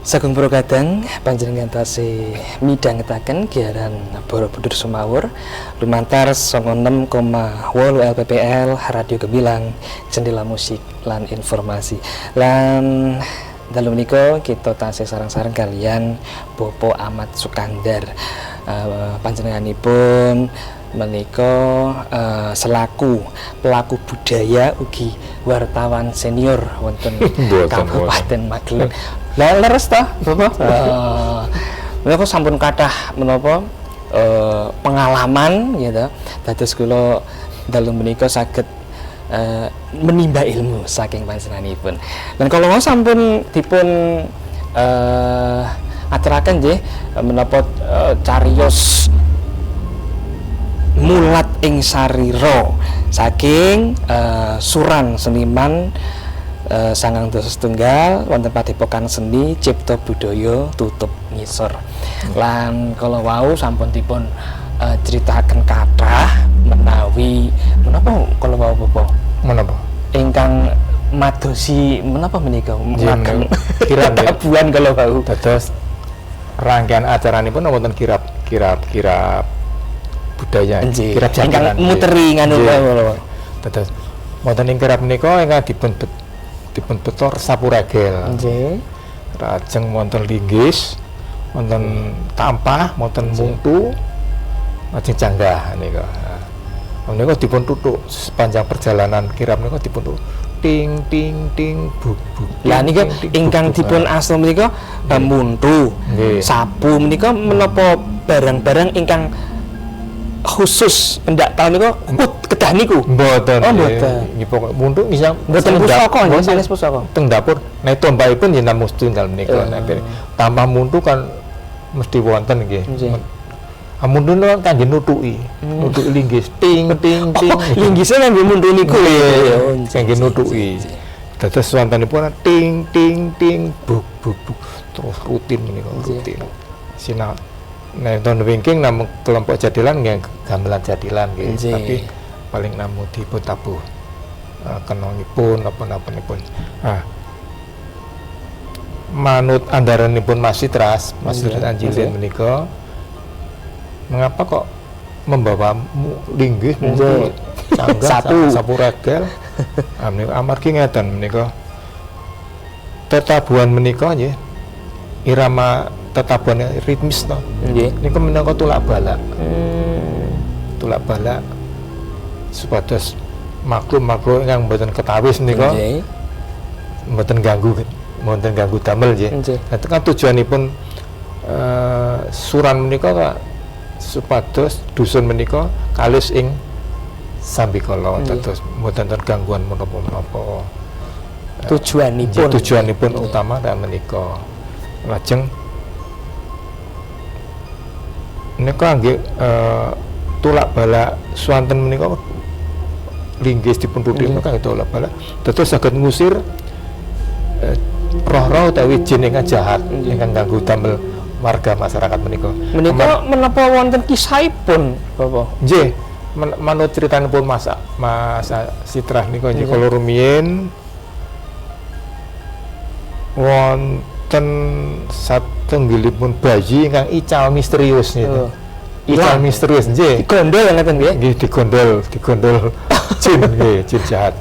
Sagung Progadang panjenengan tasih midhangetaken giaran Borobudur Sumawur lumantar 96,8 LPPL Radio Gemilang Jendela Musik lan Informasi. Lan dalu menika kita tasih sareng-sareng kalian Bapak Ahmad Sukandar. Panjenenganipun menika selaku pelaku budaya ugi wartawan senior wonten Kabupaten Magelang. Lah leres ta, Bapak? Menika sampun kathah menapa pengalaman gitu. Dados kula dalu menika saged menimba ilmu saking panjenenganipun. Dan kalau sampun dipun aturaken nggih menapa cariyos mulat ing sarira saking Suran Seniman Sangang Dasa Setunggal wonten Padepokan Seni Cipta Budaya Tutup Ngisor. Lan kala wau sampun dipun critaken kathah menawi menapa kala wau Bapak? Menapa? Ingkang madosi menapa menika? Ngagem kirab tabuhan kala wau. Dados rangkaian acaranipun wonten kirab budaya, kirab jatilan. Ingkang muteri nganu kala. Dados wonten ing kirab menika ingkang dipun betor sapuregel. Nggih. Lajeng wonten linggis, wonten tampah, wonten mungtu, lajeng canggah nika. Menika dipun tutuk sepanjang perjalanan kirab menika dipun tutuk ting ting ting buk buk. Lah nika ingkang dipun asma menika muntu, sapu menika menapa barang-barang ingkang khusus pendak tahun niku kedah niku. Mboten. Oh, mboten. Nggih pokok muntuk bisa mboten pusaka nggih sanes pusaka. Teng dapur nek tombakipun yen namung setunggal menika nek tambah muntuk kan mesti wonten nggih. Muntuk kan kangge nutuki. Nutuki linggis ting ting ting. Linggise kangge muntuk niku ya. Kangge nutuki. Dados wontenipun ting ting ting buk buk buk terus rutin menika rutin. Sinau nek ton wingking namung kelompok jadilan nggih gamelan jadilan nggih, tapi paling namung dipun-tabuh kenongipun napa-napanipun. Manut andaranipun Mas Citras, Mas Citras Anjilin menika mengapa kok membawa linggis mungkin canggah sapu regel menika amargi ngeten menika tetabuhan menika nggih irama tetabuhan ritmis to. Nggih. Niku minangka tulak balak. Tulak balak supados makhluk-makhluk ingkang mboten ketawis menika mboten ganggu damel nggih. Nah, kan tujuanipun suran menika supados dusun menika kalis ing sambikala dados mboten gangguan menapa-menapa. Tujuanipun utama dan menika. Lajeng menika nggih tulak balak swanten menika linggis dipun tutik menika tulak balak dados saged ngusir roh-roh utawi jin ingkang jahat ingkang ganggu damel warga masyarakat menika. Menika menapa wonten kisahipun, Bapak? Nggih, manut critanipun Mas Citras nika nggih kala rumiyin wonten satunggilipun bayi ingkang ical misterius niku. Ical misterius nggih. Digondol ngeten nggih. Nggih digondol jin nggih, jin jahat.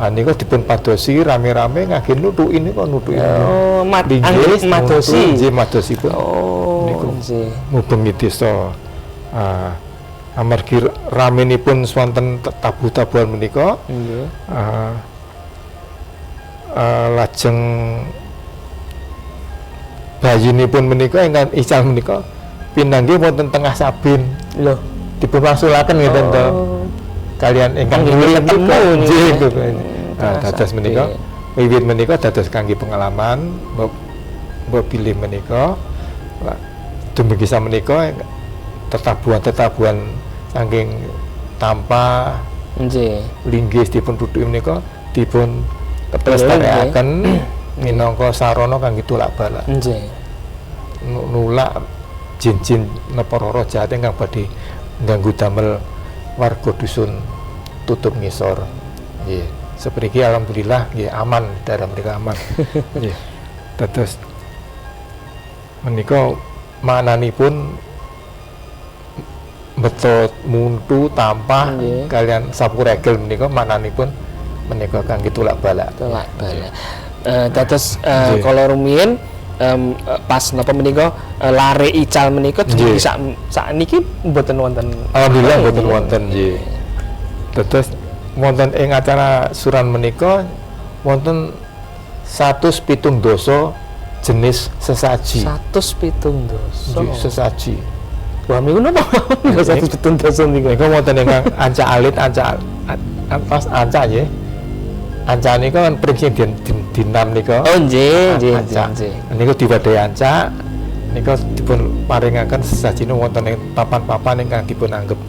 Niku dipun padosi rame-rame ngangge nutuki niku nutuki. Oh, madosi. Nggih madosipun. Oh, niku nggih. Mubengi desa. Amargi ramenipun swanten tabuh-tabuhan menika. Nggih. Lajeng bayinipun menika ingkang ical menika pinanggih wonten tengah sabin. Lho, dipun wangsulaken ngeten to. Kalian ingkang ketemu nggih. Dados menika wiwit menika dados kangge pengalaman mbok pilih menika. Dumugi sameneika tetabuhan saking tanpa linggis dipun tutuki menika dipun pelestarekaken minangka sarana kangge tulak balak. Nggih. Nulak jin-jin napa roh jahat ingkang badhe ngganggu damel warga dusun tutup ngisor. Nggih. Sepriki alhamdulillah nggih aman, daerah mereka aman. Nggih. Terus menika mananipun betot muntu tampah kalian sapu regel menika mananipun menika kangge tulak balak. Tulak balak. Dados kala rumiyin pas napa menika lare ical menika dumugi sakniki mboten wonten. Alhamdulillah mboten wonten nggih. Terus wonten ing acara suran menika wonten 107 dosa jenis sesaji. 107 dosa. Nggih, sesaji. Wah, niku napa? 107 dosa niku. Niku wonten ingkang anca alit, pas anca nggih. Anca niku kan prinsip dinam niku. Oh nggih, nggih. Niku diwadhahi anca. Niku dipun paringaken sesajine wonten ing papan-papan ingkang dipun anggep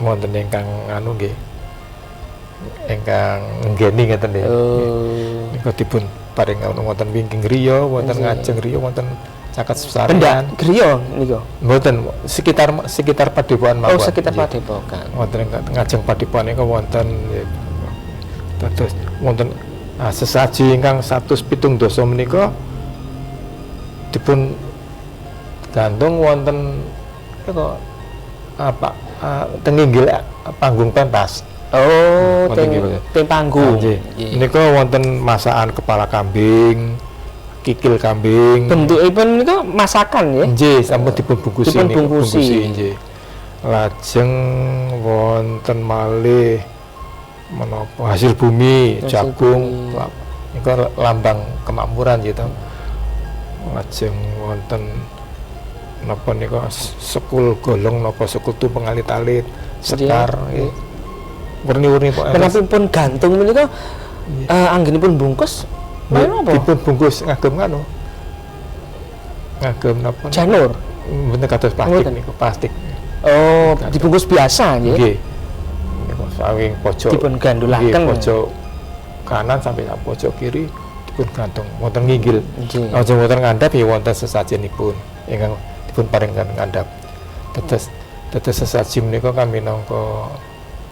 wonten ingkang anu nggih. Ingkang nggeni ngeten nggih. Niku dipun paringaken wonten wingking griya, wonten ngajeng griya, wonten caket sesarian. Griya niku. Mboten sekitar padepokan mawon. Oh, sekitar padepokan. Wonten ngajeng padepokan niku wonten terus wonten sesaji ingkang 107 dosa menika dipun gantung wonten niku apa tenginggil panggung pentas. Oh, teng panggung. Niku wonten masakan kepala kambing, kikil kambing. Bentukipun niku masakan ya? Nggih, sampun dipun bungkusi nggih. Lajeng wonten malih menapa hasil bumi, jagung. Niku lambang kemakmuran gitu. Lajeng wonten napa niku sekul golong napa sekul tumpeng alit-alit, sekar nggih. Warni-warni kok. Menapipun gantung menika anggenipun bungkus napa? Dipun bungkus ngagem anu. Ngagem napa? Janur. Mboten kados plastik niku, plastik. Oh, dibungkus biasa nggih. Nggih. Niku saking pojok dipun gandulaken. Pojok kanan sampai pojok kiri dipun gantung wonten nginggil. Nggih. Lajeng wonten ngandhap ya wonten sesajenipun ingkang dipun paringaken ngandhap. Tetes sesaji menika kami minangka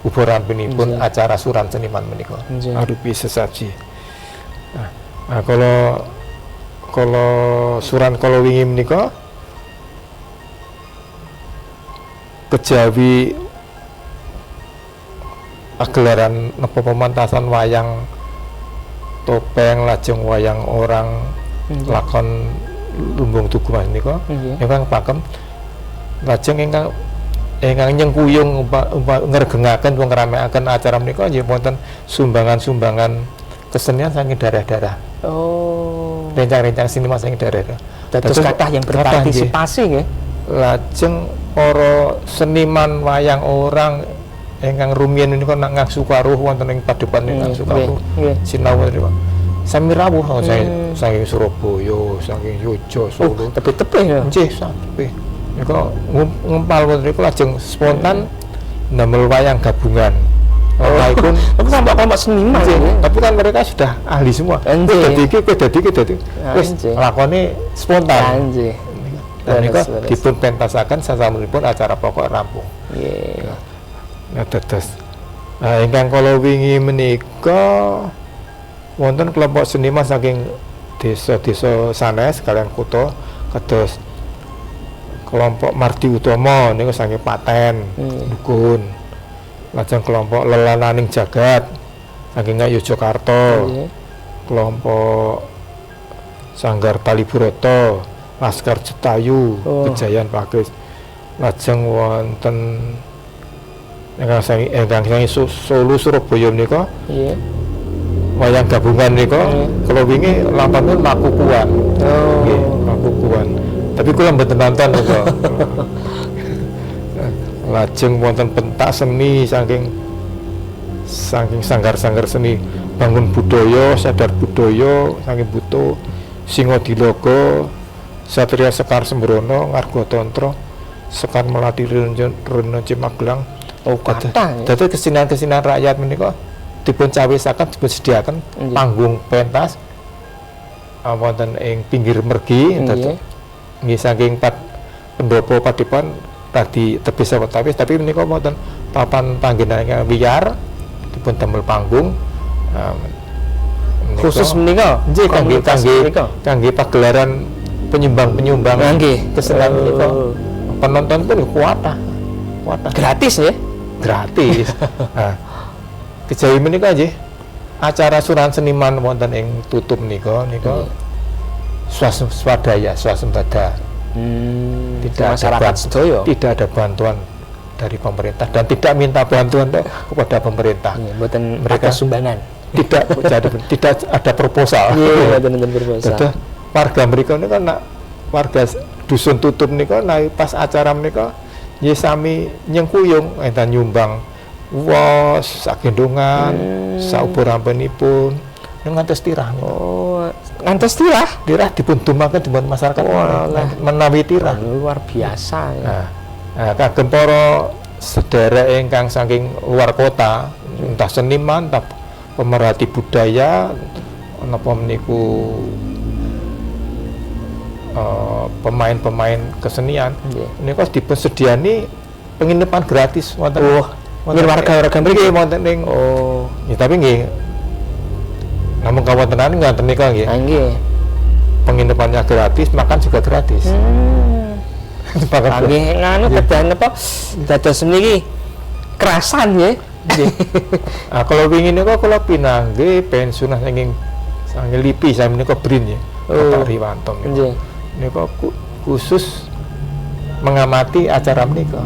uburan pinipun acara suran seniman menika arupi sesaji. Nah, kalau suran kalau wingi menika kejawi gelaran napa pemantasan wayang topeng lajeng wayang orang lakon lumbung tugu mas menika ingkang pakem lajeng ingkang nyengkuyung ngregengaken ngramekaken acara menika nggih wonten sumbangan-sumbangan kesenian saking daerah-daerah. Oh. Rencang-rencang seniman saking daerah-daerah. Dados kathah yang berpartisipasi nggih. Lajeng para seniman wayang orang ingkang rumiyin menika ngangsu kawruh wonten ing padepokan ngangsu kawruh. Sinau menika. Sami rawuh saking Surabaya, saking Yogyakarta, Solo. Tepi-tepi ya. Nggih, tepi. Niku ngempal wonten niku lajeng spontan ndamel wayang gabungan. Walaupun kelompok seniman ya. Tapi kan mereka sudah ahli semua. Dadi wis lakone spontan. Nggih. Dan niku dipun pentasaken sasampunipun acara pokok rampung. Nggih. Nah, terus ingkang kala wingi menika wonten kelompok seniman saking desa-desa sanes kalian kutha kados kelompok Mardi Utomo niku saking Paten, Dukun. Lajeng kelompok Lelananing Jagat saking Yogyakarta. Kelompok Sanggar Taliburoto, Laskar Cetayu, Kejayaan Pakis. Lajeng wonten ingkang saking Solo Surabaya menika. Wayang gabungan niku kalau wingi lampahipun Makukuan. Nggih, Makukuan. Tapi kula mboten nonton niku. Lajeng wonten pentak seni saking sanggar-sanggar seni bangun budaya, sadar budaya saking Buto, Singodiloko, Satria Sekar Sembrono, Ngargo Tantra, Sekar Melati Reno Cimaglang. Oh, kathah. Dadi kesenian-kesenian rakyat menika dipun cawisaken dipun sediaken Nggih. panggung pentas wonten ing pinggir mergi Nggih. nggih saking pendopo padipan tadi tebih sawetawis tapi menika wonten papan panggenan ingkang wiyar dipun damel panggung Khusus menika nggih komunitas menika. kangge pagelaran penyumbang Nggih. kesenian menika penonton pun kuatah Gratis ya? gratis. Nah, kejawi menika nggih acara suran seniman wonten ing tutup nika swasembada. Masyarakat sedaya. Tidak ada bantuan dari pemerintah dan tidak minta bantuan kepada pemerintah. Mboten Mereka ada sumbangan. Tidak ada proposal. Iya, mboten proposal. Dadah warga mereka niku warga dusun tutup niku pas acara menika nggih sami nyengkuyung enten nyumbang wos sagendongan saupurampenipun ngantos tirah. Oh, ngantos tirah Dipun dumaken dipun masyarakat menawi tirah. Luar biasa ya. Nah, kagem para sedherek ingkang saking luar kota, entah seniman, entah pemerhati budaya, napa meniku pemain-pemain kesenian, niku dipun sediani penginapan gratis wonten. Nggih warga mriki wonten ing ya tapi nggih namun kawontenan ngoten nika nggih. Nggih. Penginapannya gratis, makan juga gratis. Nggih nganu kedan apa dados niki kerasan nggih. Nah, kalau ingin niku kula pinanggih pensiun saking LIPI sami niku BRIN ya. Bapak Riwanto niku. Niku khusus mengamati acara menika.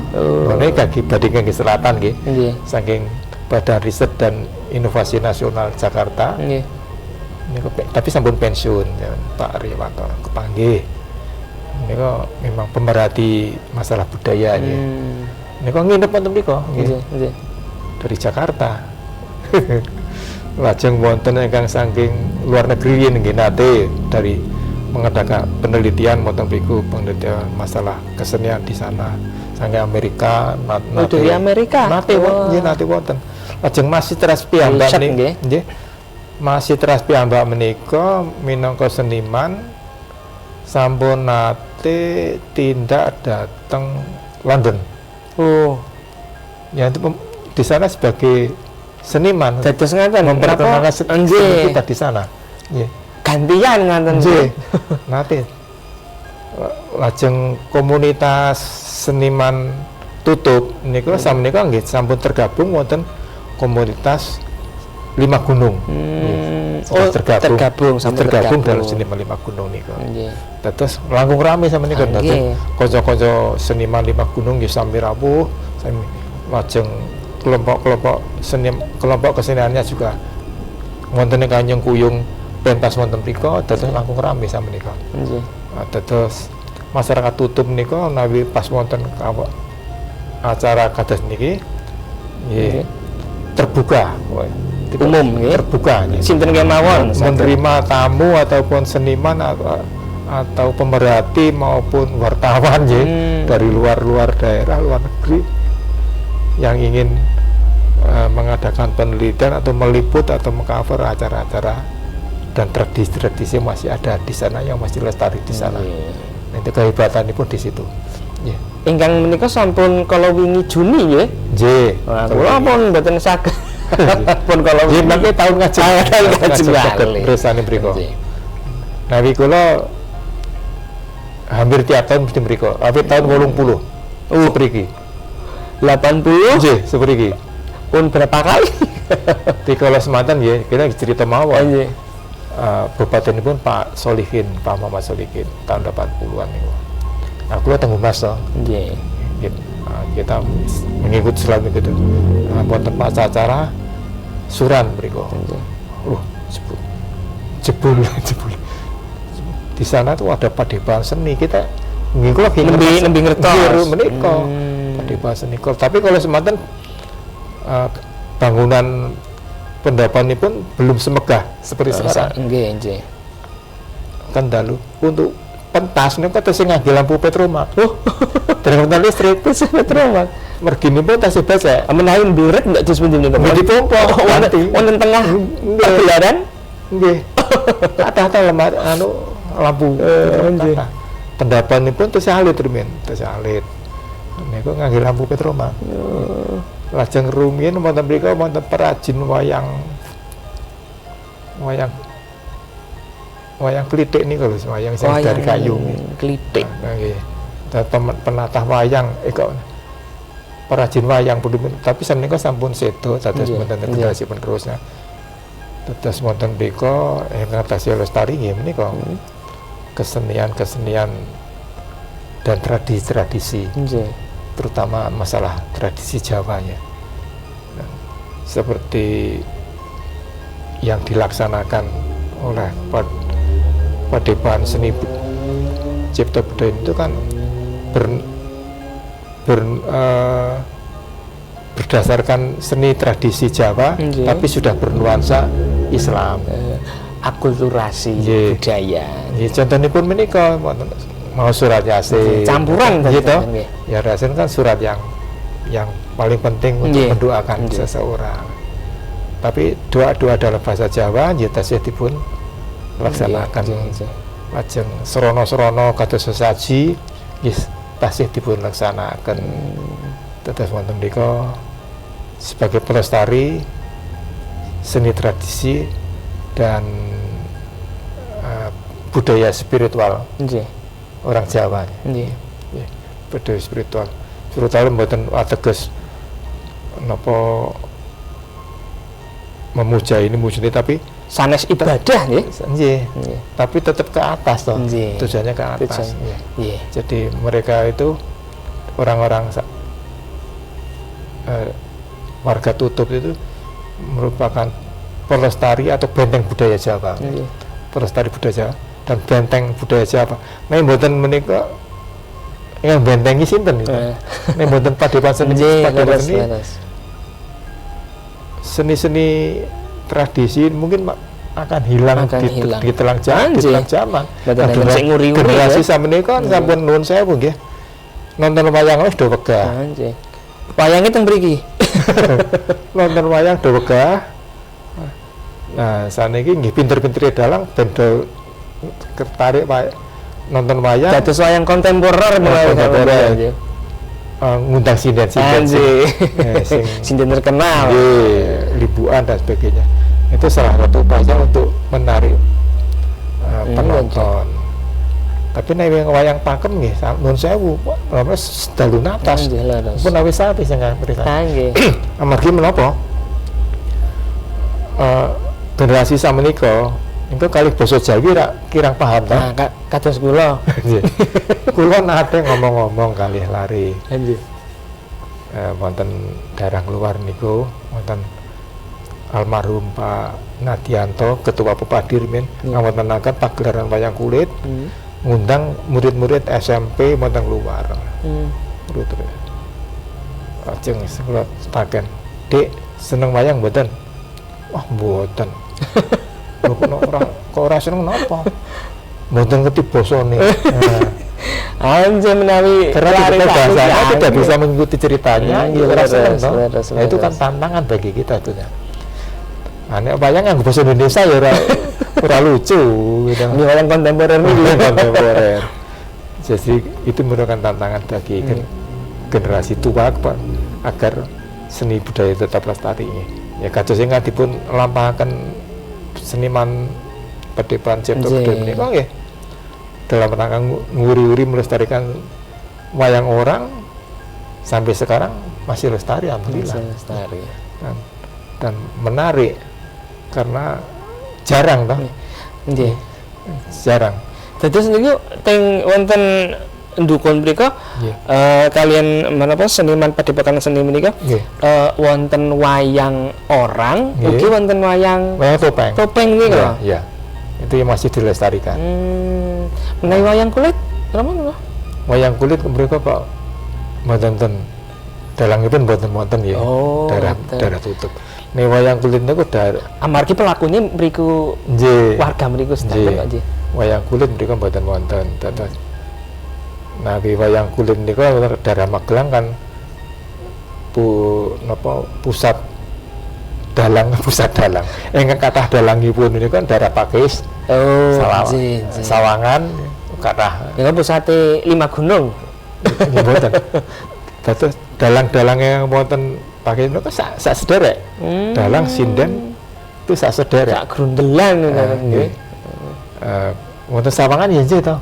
Ini kaki badhe kangge selatan nggih. Saking Badan Riset dan Inovasi Nasional Jakarta. Nggih. Niku tapi sampun pensiun ya, Pak Riwanto kepanggih. Niku memang pemerhati masalah budaya nggih. Niku nginep wonten mriku nggih. Dari Jakarta. Lajeng wonten ingkang saking luar negeri nggih nate dari mengadakan penelitian wonten mriku penelitian masalah kesenian di sana saking Amerika dari Amerika nate wonten. Lajeng masih teras piyambak nggih. Masih teras piyambak menika minangka seniman sampun nate tindak dateng London. Ya itu di sana sebagai seniman. Dados ngaten memperkenalkan seni kita di sana. Nggih. Gantian ngaten nggih. Nate. Lajeng komunitas seniman tutup niku samenika nggih sampun tergabung wonten komunitas Lima Gunung. Tergabung dalam seniman Lima Gunung niku. Terus langkung rame samenika dados kanca-kanca seniman Lima Gunung nggih sami rawuh sami lajeng kelompok keseniannya juga wonten ingkang nyengkuyung pentas wonten mriku dados langkung rame samenika. Nggih. Dados masyarakat tutup nika menawi pas wonten acara kados niki nggih terbuka umum nggih. Terbuka nggih. Sinten kemawon menerima tamu ataupun seniman atau pemerhati maupun wartawan nggih dari luar daerah, luar negeri yang ingin mengadakan penelitian atau meliput atau mengcover acara-acara dan tradisi-tradisi masih ada di sana yang masih lestari di sana. Itu kehebatan pun di situ. Ingkang menika sampun kalau wingi Juni nggih. Nggih. Kula pun mboten saged. Pun kalau wingi mangke tahun ngajeng. Bersane mriku. Nah wi kula hampir tiap tahun mesti mriku. Hampir tahun 80. Sepriki. 80 nggih sepriki. Pun berapa kali? Di kala semanten nggih, kita cerita mawon. Nggih. Bupati Pak Solihin, Pak Muhammad Solihin tahun 80-an niku. Nah, kula teng Mas to. Nggih. Kita mengikuti selalu gitu. Wonten acara suran mriku. Jebul. Di sana tuh ada padepokan seni kita lebih ngertos menika. Padepokan seni. Tapi kalau semanten bangunan pendapan pun belum semegah seperti sekarang. Nggih. Kan dalu untuk pentas niku tesih ngangge lampu petromak. Dereng wonten listrik Terus petromak. merginipun tasih becek. Menawi mburet ndak terus pundi niku. Nggih dipompa Wonten tengah pagelaran. nggih. Kata lemar lampu nggih. pendapanipun tesih alit rumiyin, tesih alit. Niku ngangge lampu petromak. Lajeng rumiyin wonten mriku wonten perajin wayang klitik niku lho, wayang sing dari kayu. Klitik. Nggih. Penatah wayang kok perajin wayang pundi tapi samenika sampun sedo dados wonten generasi penerusnya. Dados wonten mriku ingkang tasih lestari nggih menika kesenian dan tradisi terutama masalah tradisi Jawa ya. Seperti yang dilaksanakan oleh Padepokan Seni Cipta Budaya itu kan berdasarkan seni tradisi Jawa, tapi sudah bernuansa Islam, Akulturasi budaya. Contohnya pun menika mau surat Yasin, campuran gitu. Ya Yasin kan surat yang paling penting untuk mendoakan seseorang. Tapi doa-doa dalam bahasa Jawa tasih dipun laksanakan. Lajeng serono-serono kados sesaji tasih dipun laksanaken. Dados wonten mriku sebagai pelestari seni tradisi dan budaya spiritual orang Jawa. Budaya spiritual mboten ateges napa memuja ini tapi sanes ibadah nggih. Tapi tetap ke atas toh. Tujuannya ke atas. Jadi mereka itu orang-orang warga Tutup itu merupakan pelestari atau benteng budaya Jawa. Pelestari budaya Jawa dan benteng budaya Jawa. Nek mboten menika yang bentengi sinten itu. Nek mboten Padepokan seni tradisi mungkin akan hilang di telang zaman. Generasi samenika sampun nuwun sewu nggih. Nonton wayang wis do wegah. Wayange teng mriki. Nonton wayang do wegah. Nah, saniki nggih pinter-pintere dalang ben do tertarik nonton wayang. Dados wayang kontemporer mulai ngundang sinden terkenal, libuan dan sebagainya. Itu salah satu upaya untuk menarik penonton. Tapi nek wayang pakem nggih nuwun sewu, sedalu natas. Pun awis sapi sing mriki. Nggih. Amargi menapa? Generasi samenika niku kalih basa Jawi kirang paham ta. Kados kula. Kula nate ngomong-ngomong kalih lari. Wonten daerah luar niku wonten almarhum Pak Nadianto, Ketua Pepadir ngawontenaken pagelaran wayang kulit, ngundang murid-murid SMP wonten luar. Lajeng kula taken, "Dik, seneng wayang mboten?" "Wah, mboten." Kok ora seneng napa? Mboten ngerti basane. Anjir menawi karena bahasanya tidak bisa mengikuti ceritanya, nah, itu kan tantangan bagi kita itu ya. Nek wayang yang bahasa Indonesia ya ora lucu gitu. Ini wayang kontemporer kontemporer. Jadi itu merupakan tantangan bagi generasi tua agar seni budaya tetap lestari. Ya kados sing dipun lampahaken seniman Padepokan Cipta Budaya menika nggih dalam rangka nguri-uri melestarikan wayang orang sampai sekarang masih lestari alhamdulillah. Dan menarik karena jarang toh. Nggih. Jarang. Dados niku teng wonten ndukun mriku kalian menapa seniman Padepokan seni menika wonten wayang orang ugi wonten wayang topeng niku. Iya. Itu yang masih dilestarikan. Menawi wayang kulit, ramon wayang kulit mereka kok mboten dalangipun mboten ya. Daerah Tutup. Nih wayang kulit niku Amargi pelakunya mriku nggih. warga mriku sedanten kok nggih. Wayang kulit mriku mboten wonten. Dados nabi wayang kulit niku daerah Magelang kan pusat dalang ingkang kathah dalangipun niku kan daerah Pakis. Sawangan kathah. Ya pusate 5 gunung. Nggih mboten. Dados dalang-dalang yang wonten Pakis niku sak sederek. Dalang sinden itu sak sederek. Sak grundelan nggih. Wonten Sawangan ya nggih to.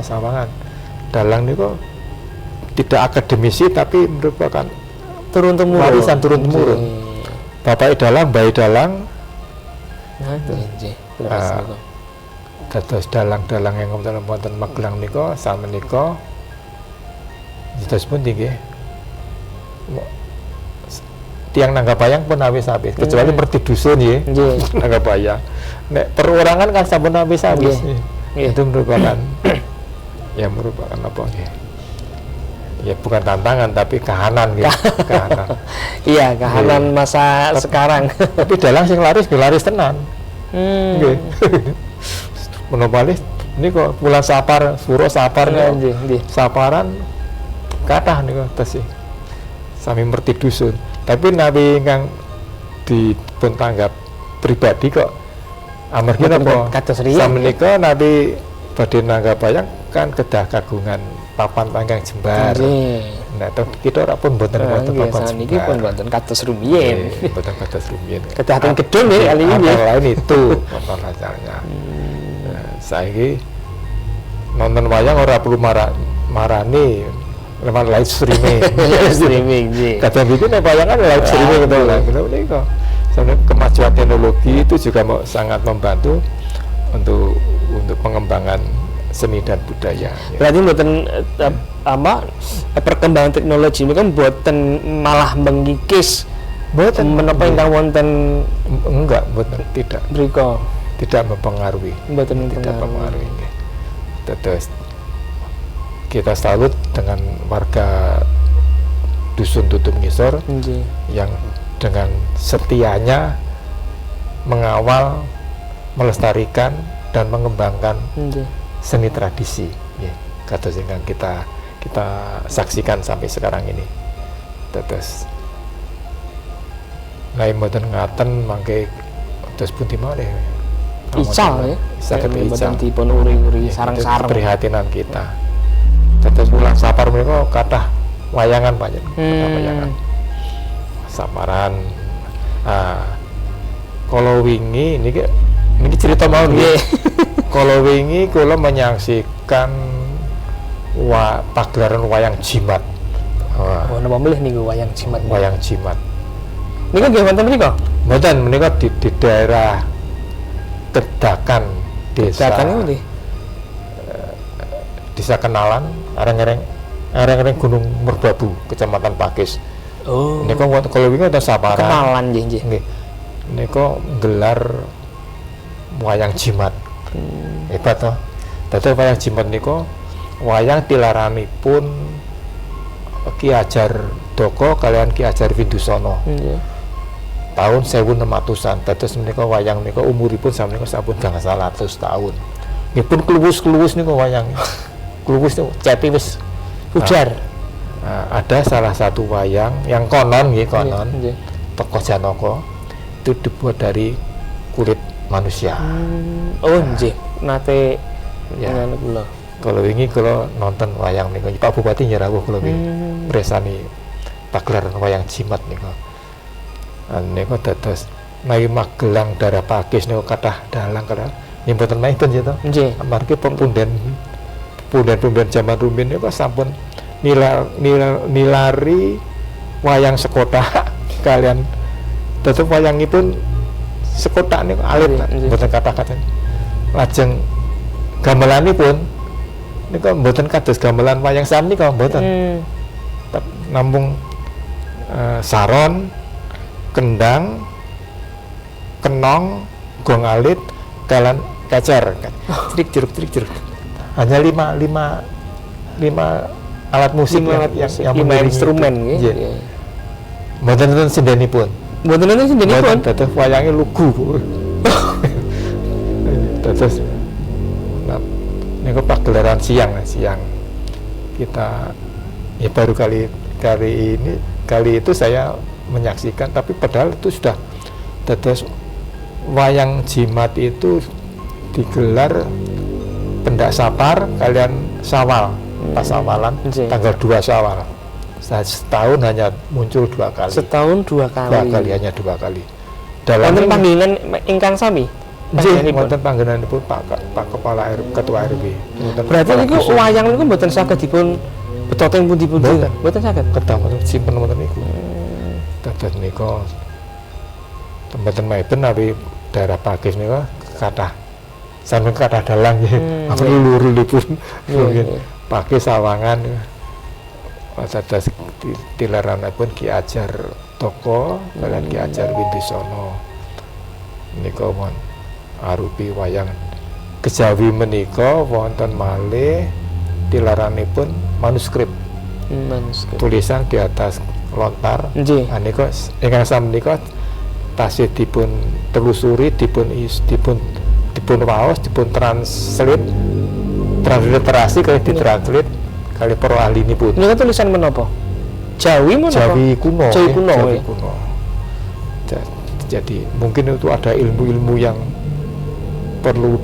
Sawangan. Dalang niku tidak akademisi tapi merupakan turun-temurun. Warisan turun-temurun. Bapak dalang, bayi dalang. Nggih. Dados dalang-dalang yang wonten Magelang nika samenika dados pun nggih. Tiang Nanggabayang pun habis-habis, kecuali merti dusun nggih. Nanggabayang. Nek perorangan kan sampun habis-habis. Itu merupakan merupakan apa nggih? Ya bukan tantangan tapi kahanan gitu. Kahanan. Iya, kahanan masa sekarang. Tapi dalang sing laris tenan. Nggih. Monopolis ini kok bulan Sapar, Suro Sapar nggih. Saparan kathah niku tesih. Sami merti dusun. Tapi nabi ingkang dipun tanggap pribadi kok amargi napa? Samenika nabi badhe Nanggabayang kan kedah kagungan papan panggang jembar. Nah, kita ora pun mboten wonten papan jembar. Niki pun mboten kados rumiyin. Mboten kados rumiyin. Kedah ten gedung nggih kali ini. Lain itu nonton acaranya. Saiki nonton wayang ora perlu marani lewat live streaming. Kadang bikin wayangan live streaming gitu lah. Niku sebenarnya kemajuan teknologi itu juga sangat membantu untuk pengembangan seni dan budaya. Berarti mboten perkembangan teknologi ini kan mboten malah mengikis menapa ingkang wonten tidak mriku tidak mempengaruhi. Mboten mempengaruhi. Terus kita salut dengan warga dusun Tutup Ngisor yang dengan setianya mengawal, melestarikan dan mengembangkan seni tradisi, kados ingkang kita saksikan sampai sekarang ini. Terus, naik mboten ngaten mangke terus pundi malih. Ical ya, mboten dipun uri-uri sareng-sareng. Keprihatinan kita. Terus bulan Sapar menika kathah wayangan banyak, wayangan. Saparan. Kalau wingi niki cerita mau nggih. Kalau wingi kula menyaksikan pagelaran wayang jimat. Napa milih niku wayang jimat? Wayang jimat. Niku nggih wonten mriku? Mboten, menika di daerah Kedakan desa. Kedakan nggih. Desa Kenalan, areng-areng Gunung Merbabu, Kecamatan Pakis. Niku kalau wingi wonten Saparan. Kenalan nggih. Niku gelar wayang jimat. Hebat toh. Dadi wayang jimat niku wayang tilaranipun Ki Ajar Doko kalian Ki Ajar Windusono. Tahun 1600-an. Dados menika wayang niku umuripun sampun sampun gangsal atus tahun. Nggih pun kluwus-kluwus niku wayang. Kluwus niku cepi wis ujar. Ada salah satu wayang yang konon teko Janaka itu dibuat dari kulit manusia. Nggih, nate ngono kula. Kalau wingi kula nonton wayang niku Pak Bupati nyerawuh kula wingi. Presani pagelaran wayang jimat niku. Niku dados mai Magelang daerah Pakis niku kathah dalang kathah. Nggih mboten maipun ya to. Nggih. Amargi punden zaman rumiyin niku sampun nilari wayang sekotak kalian dados wayangipun sekotak niku alit mboten kata-kata. Lajeng gamelanipun niku mboten kados gamelan wayang sami kok mboten. Namung saron, kendang, kenong, gong alit, kalian kacer, trik jeruk. Hanya lima alat musik yang instrumen nggih. Mboten sindenipun. Mboten nonton sintenipun. Dados wayange lugu. Dados niku pagelaran siang kita ya baru kali itu saya menyaksikan, tapi padahal itu sudah dados wayang jimat itu digelar pendak sapar kalian Syawal, pas awalan tanggal 2 Syawal. Setahun hanya muncul 2 kali. Setahun 2 kali. Hanya 2 kali. Wonten panggilan ingkang sami. Nggih, wonten panggenanipun Pak Kepala Ketua RW. Berarti niku wayang niku mboten saged dipun betoting pundi-pundi. Mboten saged. Kedah mboten simpen wonten niku. Dados nika mboten maiben tapi daerah Pakis nika kathah sampeyan kathah dalang nggih. Aku lurulipun mungkin Pakis Sawangan. Dados tilaranipun Ki Ajar Toko kalian Ki Ajar Windisono. Nika mon arupi wayang kejawi menika wonten malih tilaranipun manuskrip. Tulisan di atas lontar. Nika ingkang samenika tasih dipun telusuri, dipun waos, dipun transliterasi kali ditranslate kali para ahlinipun. Niku tulisan menapa? Jawi menapa? Jawi kuno. Jawi kuno. Jadi mungkin itu ada ilmu-ilmu yang perlu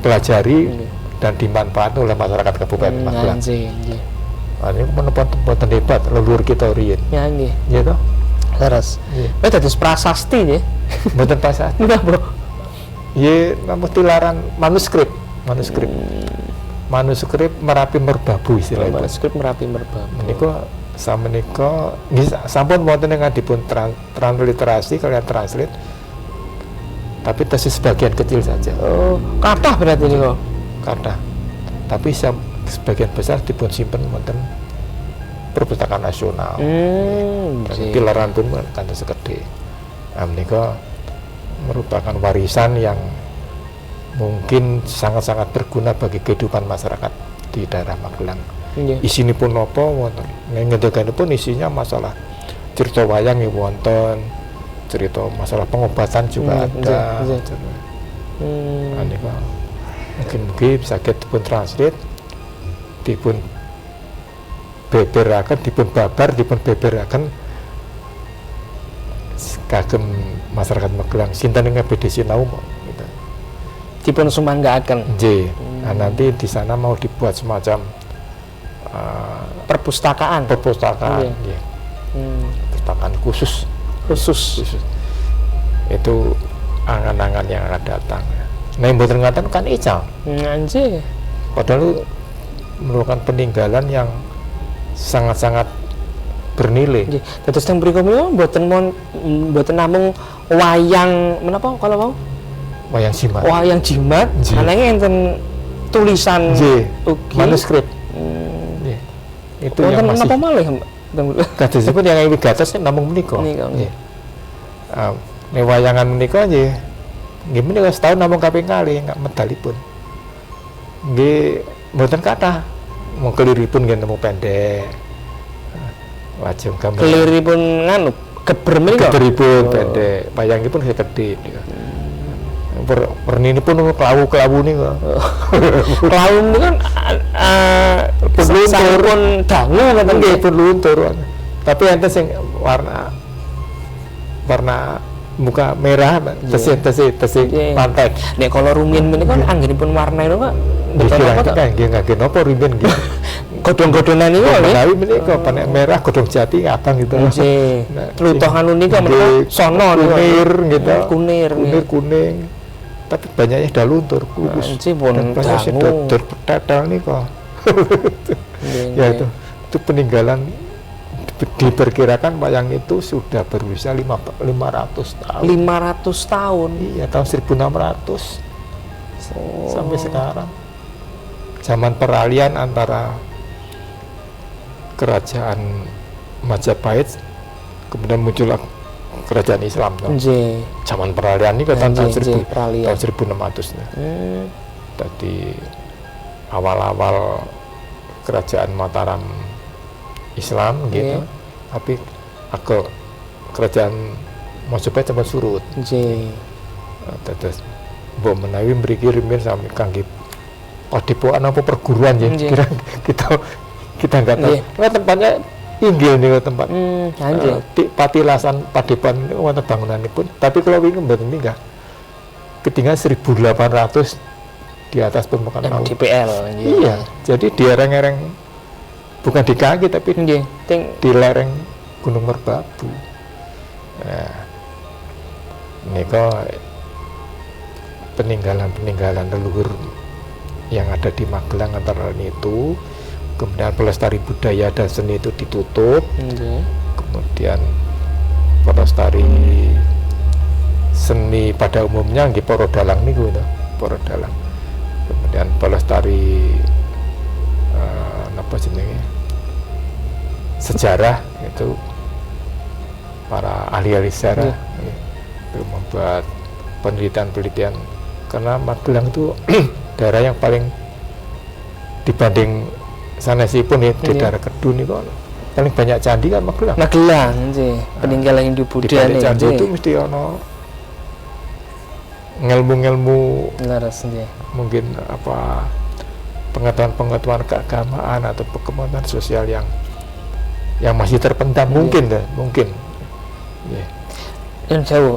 dipelajari dan dimanfaatkan oleh masyarakat Kabupaten Magelang. Ini menempatkan hebat leluhur kita riyen. Ya nggih. Iya toh? Leres. Dados prasasti nggih. Mboten prasasti. Napa? Nggih, namung tilaran manuskrip. Manuskrip Merapi Merbabu istilahipun. Manuskrip Merapi Merbabu. Menika samenika nggih sampun wonten ingkang dipun transliterasi kalian translate. Tapi tesis sebagian kecil saja. Oh, kathah berarti niku. Kathah. Tapi sebagian besar dipun simpen wonten Perpustakaan Nasional. Tilaran pun kan segede. Nah, menika merupakan warisan yang mungkin sangat-sangat berguna bagi kehidupan masyarakat di daerah Magelang. Isinipun napa wonten? Ngendekanipun isinya masalah cerita wayang wonten, cerita masalah pengobatan juga ada. Mungkin saged dipun translate, dipun beberaken, dipun babar, dipun beberaken kagem masyarakat Magelang. Sinten ing BD Sinau gitu. Dipun sumanggaaken. Nggih. Nah, nanti di sana mau dibuat semacam perpustakaan. Nggih. Perpustakaan khusus. Itu angan-angan yang akan datang. Nah, yang mboten ngaten kan ical. Nggih. Padahal merupakan peninggalan yang sangat-sangat bernilai. Nggih. Dados teng mriku mboten namung wayang menapa kalau mau? Wayang jimat. Wayang jimat, ananging enten tulisan ugi manuskrip. Itu yang masih menapa malih, Mbak? Kadosipun yang wigatos namung menika. Nggih. Nek wayangan menika nggih menika setahun namung kaping kalih enggak medalipun. Nggih mboten kathah. Mung keliripun nggih nemu pendek. Lajeng gambar. Keliripun nganu geber menika. Geberipun pendek, wayangipun gede nika. Werninipun klawu-klawu niku. Klawu niku kan pun dangu ngoten nggih pun luntur. Tapi enten sing warna muka merah, tesih pantek. Nek kalau rumin menika anggenipun warna itu Pak. Betul apa to? Nggih ngangge napa rumin nggih. Godhong-godhonan niku nggih. Menawi menika panek merah godhong jati abang gitu. Nggih. Tlutoh anu niku menika sono kunir gitu. Kunir kuning. Tapi banyaknya sudah luntur, kurus. Dan banyak sudah terpetal nika. Ya itu peninggalan diperkirakan wayang itu sudah berusia 500 tahun. 500 tahun. Iya, tahun 1600 sampai sekarang. Zaman peralihan antara kerajaan Majapahit kemudian muncullah kerajaan Islam. Zaman peralihan ini tahun 1600. Tadi awal-awal kerajaan Mataram Islam gitu, tapi kerajaan Majapahit sempat surut. Nggih. Terus mbok menawi mriki rimin sami kangge padepokan apa perguruan ya. Nggih. Kira kita enggak tahu. Nggih. Nah, tempatnya inggil nih tempat. Nggih. Patilasan padepokan wonten bangunanipun, tapi kalau wingi mboten minggah. Ketinggalan 1800 di atas permukaan laut. DPL. Iya, jadi di lereng-lereng bukan di kaki tapi Nggih. di lereng Gunung Merbabu. Nah, ini kok peninggalan leluhur yang ada di Magelang antara lain itu, kemudian pelestari budaya dan seni itu ditutup, kemudian pelestari seni pada umumnya nggih para dalang niku to, para dalang. Kemudian pelestari apa jenenge sejarah itu para ahli-ahli sejarah itu membuat penelitian-penelitian, karena Magelang itu daerah yang paling dibanding sanesipun ya di daerah Kedun itu paling banyak candi kan Magelang. Magelang nggih, peninggalan Hindu Di Buddha balik candi itu mesti ono ngelmu-ngelmu leres nggih. mungkin apa pengetahuan-pengetahuan keagamaan atau pengetahuan sosial yang masih terpendam mungkin deh, mungkin. Yeah. Yang jauh,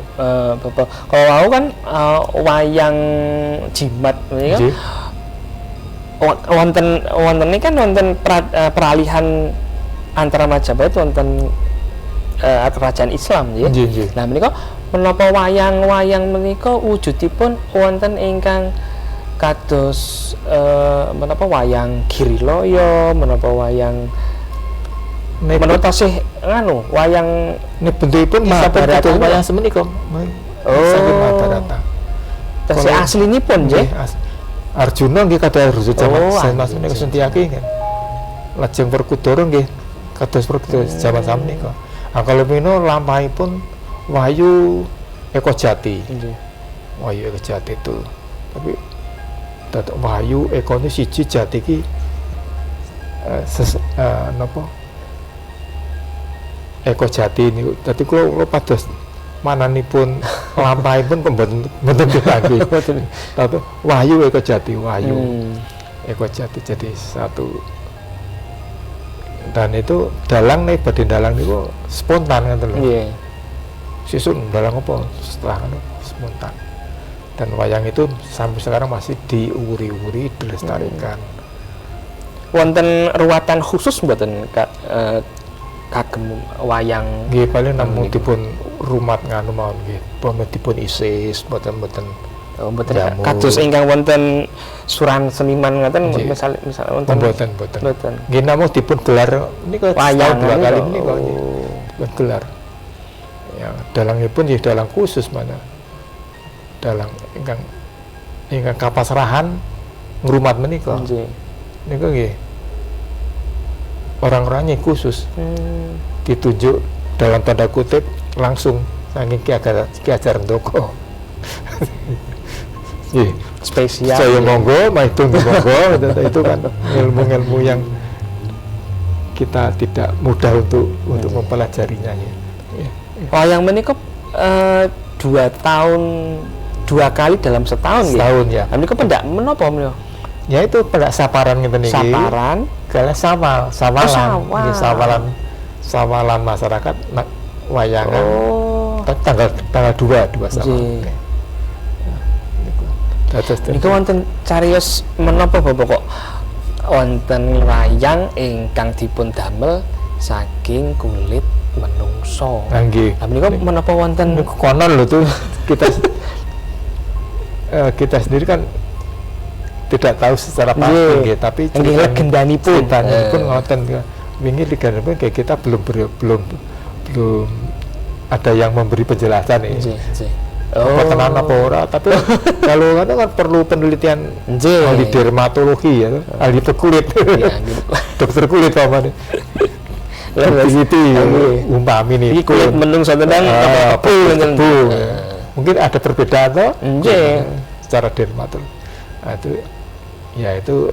Bapak. Kalau aku kan wayang jimat, ya kan? Wonten ini kan wonten peralihan antara Majapahit wonten kerajaan Islam, ya. Nah, menika menapa wayang-wayang menika wujudipun wonten ingkang kados menapa wayang Giriloyo, menapa wayang menurut tasih nganu wayang ini bentukipun Mahabharata wayang semenika. Saking Mahabharata. Tasih aslinipun nggih. Arjuna nggih kados rujuk jaman Mas menika Suntiaki kan. Lajeng Werkudara nggih kados Werkudara jaman samenika. Kalau mino lampahipun Wahyu Eko Jati. Wahyu Eko Jati itu. Tapi datuk Wahyu Eko ini siji Jati ki napa Eko Jati ini, jadi kalau pados mananipun lampahipun mboten lagi. Tapi Wahyu Eko Jati, Wahyu Eko Jati jadi satu. Dan itu dalang nih, badhe dalang niku spontan kan lho. Nggih. Sesuk dalang apa setelah anu spontan. Dan wayang itu sampai sekarang masih diuri-uri, dilestarikan. Wonten ruwatan khusus mboten kagem wayang nggih paling namung dipun rumat nganu mawon nggih pamit dipun isis mboten kados ingkang wonten Suran Seniman ngaten misal wonten mboten nggih namung dipun gelar niku wayang dua kali niku dipun gelar ya dalangipun nggih dalang khusus mana dalang ingkang kapasrahan ngrumat menika niku nggih orang-orangnya khusus ditunjuk dalam tanda kutip langsung saking Ki Hajar Ndoko. Spesial. Saya monggo, maitung monggo, itu kan ilmu-ilmu yang kita tidak mudah untuk mempelajarinya ya. Wayang menika 2 tahun 2 kali dalam setahun ya. Setahun ya. Menika pendak menapa menika? Ya itu pada saparan ngeten iki. Saparan kala sawalan masyarakat wayangan. Tanggal 2 sawal. Niku wonten cariyos menapa Bapak kok wonten wayang ingkang dipun damel saking kulit menungso. Nggih. Lah menika menapa wonten konon lho tuh kita sendiri kan tidak tahu secara pasti, tapi legendanipun ngoten wingi legendanipun kayak kita belum ada yang memberi penjelasan ini. Apa tenan apa ora, tapi kalau kan perlu penelitian ahli dermatologi ya, ahli kulit. Dokter kulit apa nih? Peneliti umpami nih kulit menungso tentang apa mungkin ada perbedaan toh secara dermatologi. Nah, itu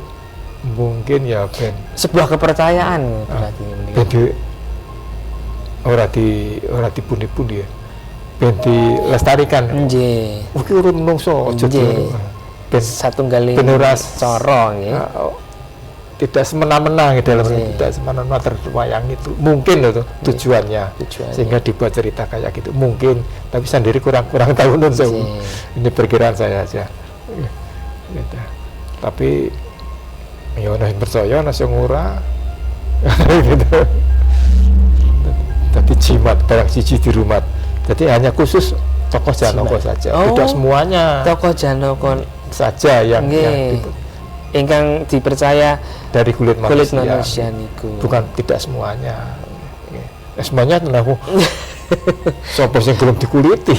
mungkin ya ben sebuah kepercayaan berarti ora dipundi-pundi ya. Ben dilestarikan. Nggih. Iki urun menungso aja Nggih. ben Satunggaling ben ora cara nggih. tidak semena-mena gitu dalam Nggih. tidak semena-mena terwayang itu mungkin itu tujuannya sehingga dibuat cerita kayak gitu mungkin tapi sendiri kurang tahu nun sewu. Ini perkiraan saya aja gitu. Tapi ya ana sing percaya ana sing ora gitu. Tapi jimat barang siji di rumah jadi hanya khusus tokoh Janaka saja tidak semuanya Tokoh Janaka saja yang ingkang dipercaya dari kulit manusia niku. Bukan tidak semuanya. Semuanya tenaku. Sopo sing belum dikuliti.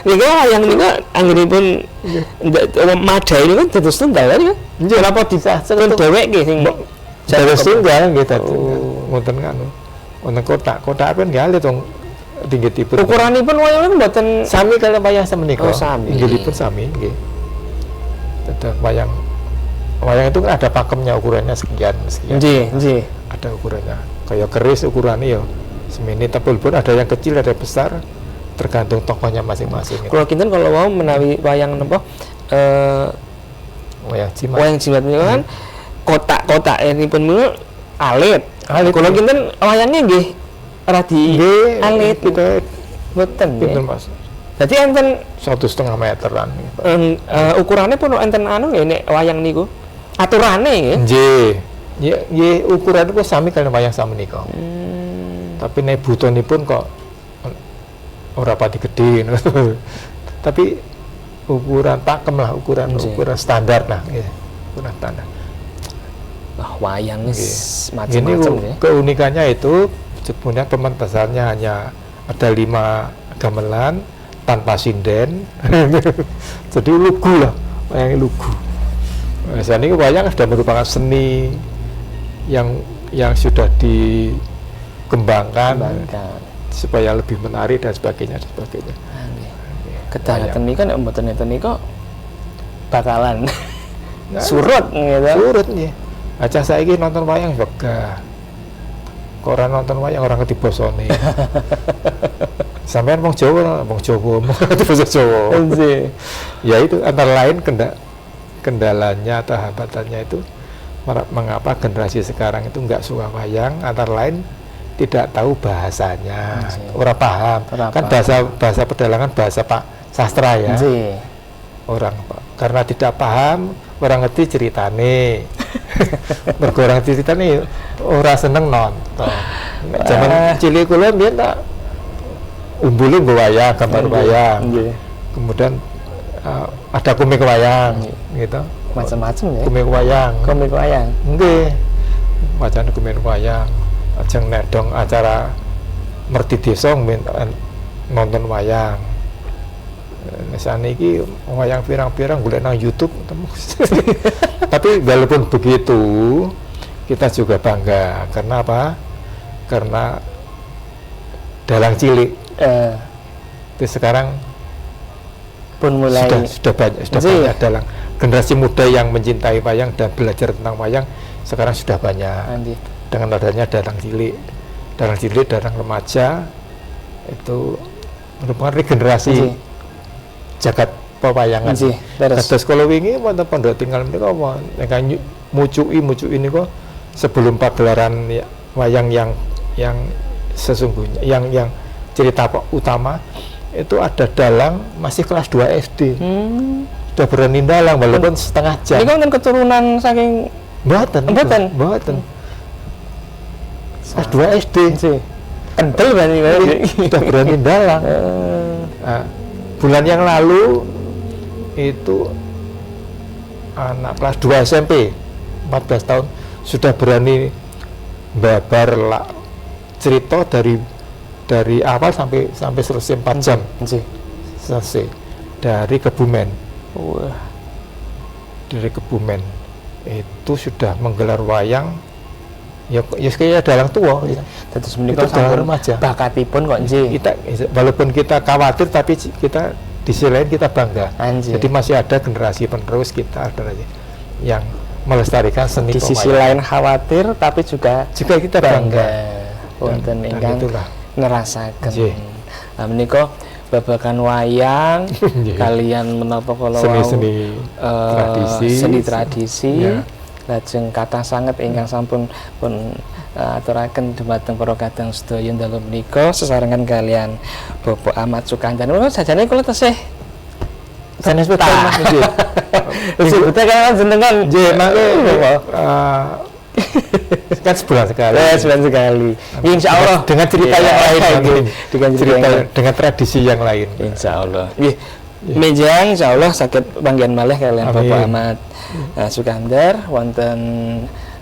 Nika wayang nika anggenipun madai niku dados tunggal kan ya. Kenapa disahkan dheweke sing dados tunggal nggih tadi. Ngoten kan. Wonten kotak kan nggih tong tinggitipun. Ukuranipun wayang mboten sami kaliyan wayang semenika. Oh, sami. Inggilipun sami nggih. Tetap wayang itu kan ada pakemnya ukurannya sekian. Nggih. Ada ukurannya. Kayak keris ukurannya ya semini tapi pun ada yang kecil ada yang besar tergantung tokohnya masing-masing. Kalau kinten kalau mau menawi wayang napa wayang jimat. Wayang jimat niku kan kotak-kotak enipun niku alit. Kalau kinten wayangnya nggih radi alit gitu. Mboten nggih. Mas. Jadi enten 1,5 meteran. Ukurannya pun enten anu nggih nek wayang niku. Aturane nggih. Nggih ukuran ku sami kaliyan wayang samenika. Tapi nek butonipun kok ora pati gede. Tapi ukuran pakem lah, ukuran standar lah nggih. Ukuran standar. Wayang macam-macam ya. Keunikannya itu sebenarnya pementasannya hanya ada 5 gamelan tanpa sinden. Jadi lugu lah, wayang lugu. Ini wayang sudah merupakan seni yang sudah dikembangkan supaya lebih menarik dan sebagainya. Kedahaten niki nek mboten enten nika bakalan surut gitu. Surut nggih. Aja saiki nonton wayang wegah. Kok ora nonton wayang orang ngerti basane. Sampean wong Jawa ngerti basa Jawa. Ya itu antara lain kendalanya atau hambatannya itu mengapa generasi sekarang itu nggak suka wayang antara lain tidak tahu bahasanya, orang paham. Kan bahasa pedalangan bahasa Pak sastra ya. Orang karena tidak paham orang ngerti ceritane. Mergo orang ceritane ora seneng nonton. Zaman cilik kula mbiyen tak umbule nggo wayang, gambar wayang. Kemudian ada komik wayang gitu. Macam-macam ya. Komik wayang. Nggih. Wacana komik wayang. Ajeng nek dong acara merti desa nonton wayang. Saniki wayang pirang-pirang golek nang YouTube. Tapi walaupun begitu kita juga bangga karena apa? Karena dalang cilik itu sekarang pun mulai sudah banyak dalang generasi muda yang mencintai wayang dan belajar tentang wayang sekarang sudah banyak. Dengan adanya dalang cilik, dalang remaja itu merupakan regenerasi jagat pewayangan. Terus kalau wingi wonten pondok tinggal menika nek mucuki niku sebelum pagelaran wayang yang sesungguhnya yang cerita utama itu ada dalang masih kelas 2 SD. Sudah berani dalang walaupun setengah jam. Ini kan keturunan saking mboten. Kelas 2 SD. Kendel berani sudah berani dalang. Nah, bulan yang lalu itu anak kelas 2 SMP 14 tahun sudah berani babar cerita dari awal sampai selesai 4 jam. Selesai dari Kebumen. Dari Kebumen itu sudah menggelar wayang ya kayak dalang tua terus menikah sama remaja bakatipun kok walaupun kita khawatir tapi kita di sisi lain kita bangga. Jadi masih ada generasi penerus kita yang melestarikan seni di sisi lain khawatir tapi juga kita bangga. wonten dan ingkang itulah. nerasaken. Nggih. Nah menika babagan wayang Nggih. kalian menapa kala Seni-seni tradisi. seni tradisi Ya. lajeng kathah sanget ingkang sampun pun aturaken dumateng para kadang sedaya dalu menika sesarengan kalian Bapak Ahmad Sukandar. Kula sajane kula tesih sanes betul Mas nggih. Wis betul kan jenengan Nggih, mangke kan sebulan sekali. sebulan sekali. Insyaallah Dengan cerita yang lain mungkin. dengan cerita yang dengan tradisi yang lain. insyaallah. Nggih. Mejang insyaallah saged panggihan malih kalian Amin. Bapak Ahmad Sukandar wonten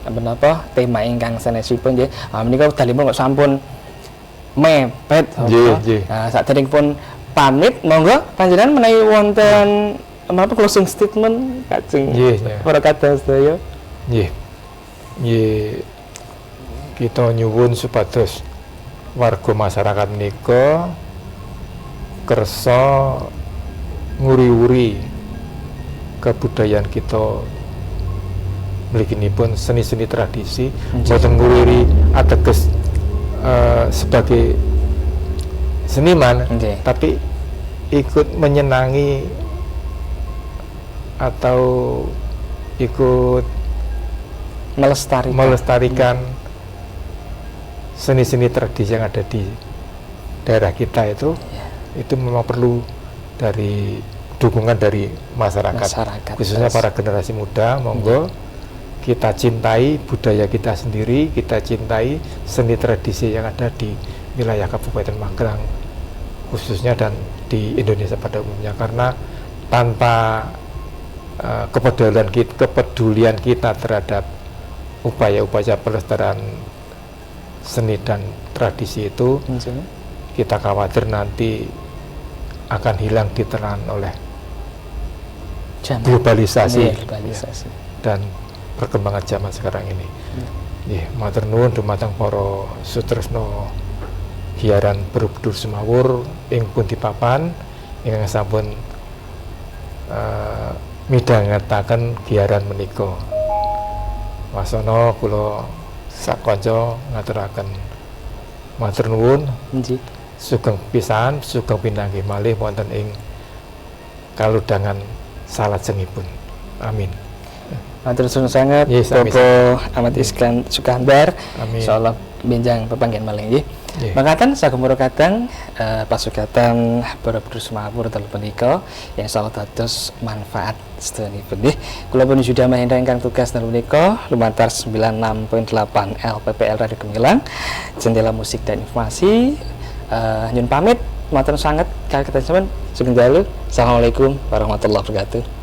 menapa tema ingkang sanesipun nggih. Menika dalipun kok sampun mepet. Nggih, nggih. Saderengipun pamit monggo panjenengan menawi wonten menapa closing statement kajeng Nggih, nggih. para kadang sedaya. Nggih. Nggih. Kita nyuwun supados warga masyarakat menika kersa nguri-uri kebudayaan kita mliginipun seni-seni tradisi boten nguri ateges sebagai seniman Nggih. tapi ikut menyenangi atau ikut melestarikan seni-seni tradisi yang ada di daerah kita itu memang perlu dari dukungan dari masyarakat. Khususnya para generasi muda, monggo kita cintai budaya kita sendiri, kita cintai seni tradisi yang ada di wilayah Kabupaten Magelang khususnya dan di Indonesia pada umumnya, karena tanpa kepedulian kita terhadap upaya-upaya pelestarian seni dan tradisi itu, kita khawatir nanti akan hilang ditelan oleh globalisasi dan perkembangan zaman sekarang ini. Matur nuwun dumateng para sutresna giaran Borobudur Semawur ing pundi papan ingkang sampun midhangetaken giaran menika. Wasana kula sakanca ngaturaken matur nuwun. Sugeng pisan, sugeng pinanggih malih wonten ing kaludhangan salajengipun. Amin. Matur suwun sanget Yes, Bapak Ahmad Sukandar. Amin. Insyaallah benjang pepanggihan malih nggih. Nggih. Mangkaten sagemura kadang pasugatan Borobudur Semawur dalu punika yang insyaallah dados manfaat sedanipun nggih. Kula pun Yuda Mahendra ingkang tugas dalu punika lumantar 96.8 LPPL Radio Gemilang, jendela musik dan informasi. Nyun pamit, matur sanget kalian sampeyan sugeng dalu. Assalamualaikum warahmatullahi wabarakatuh.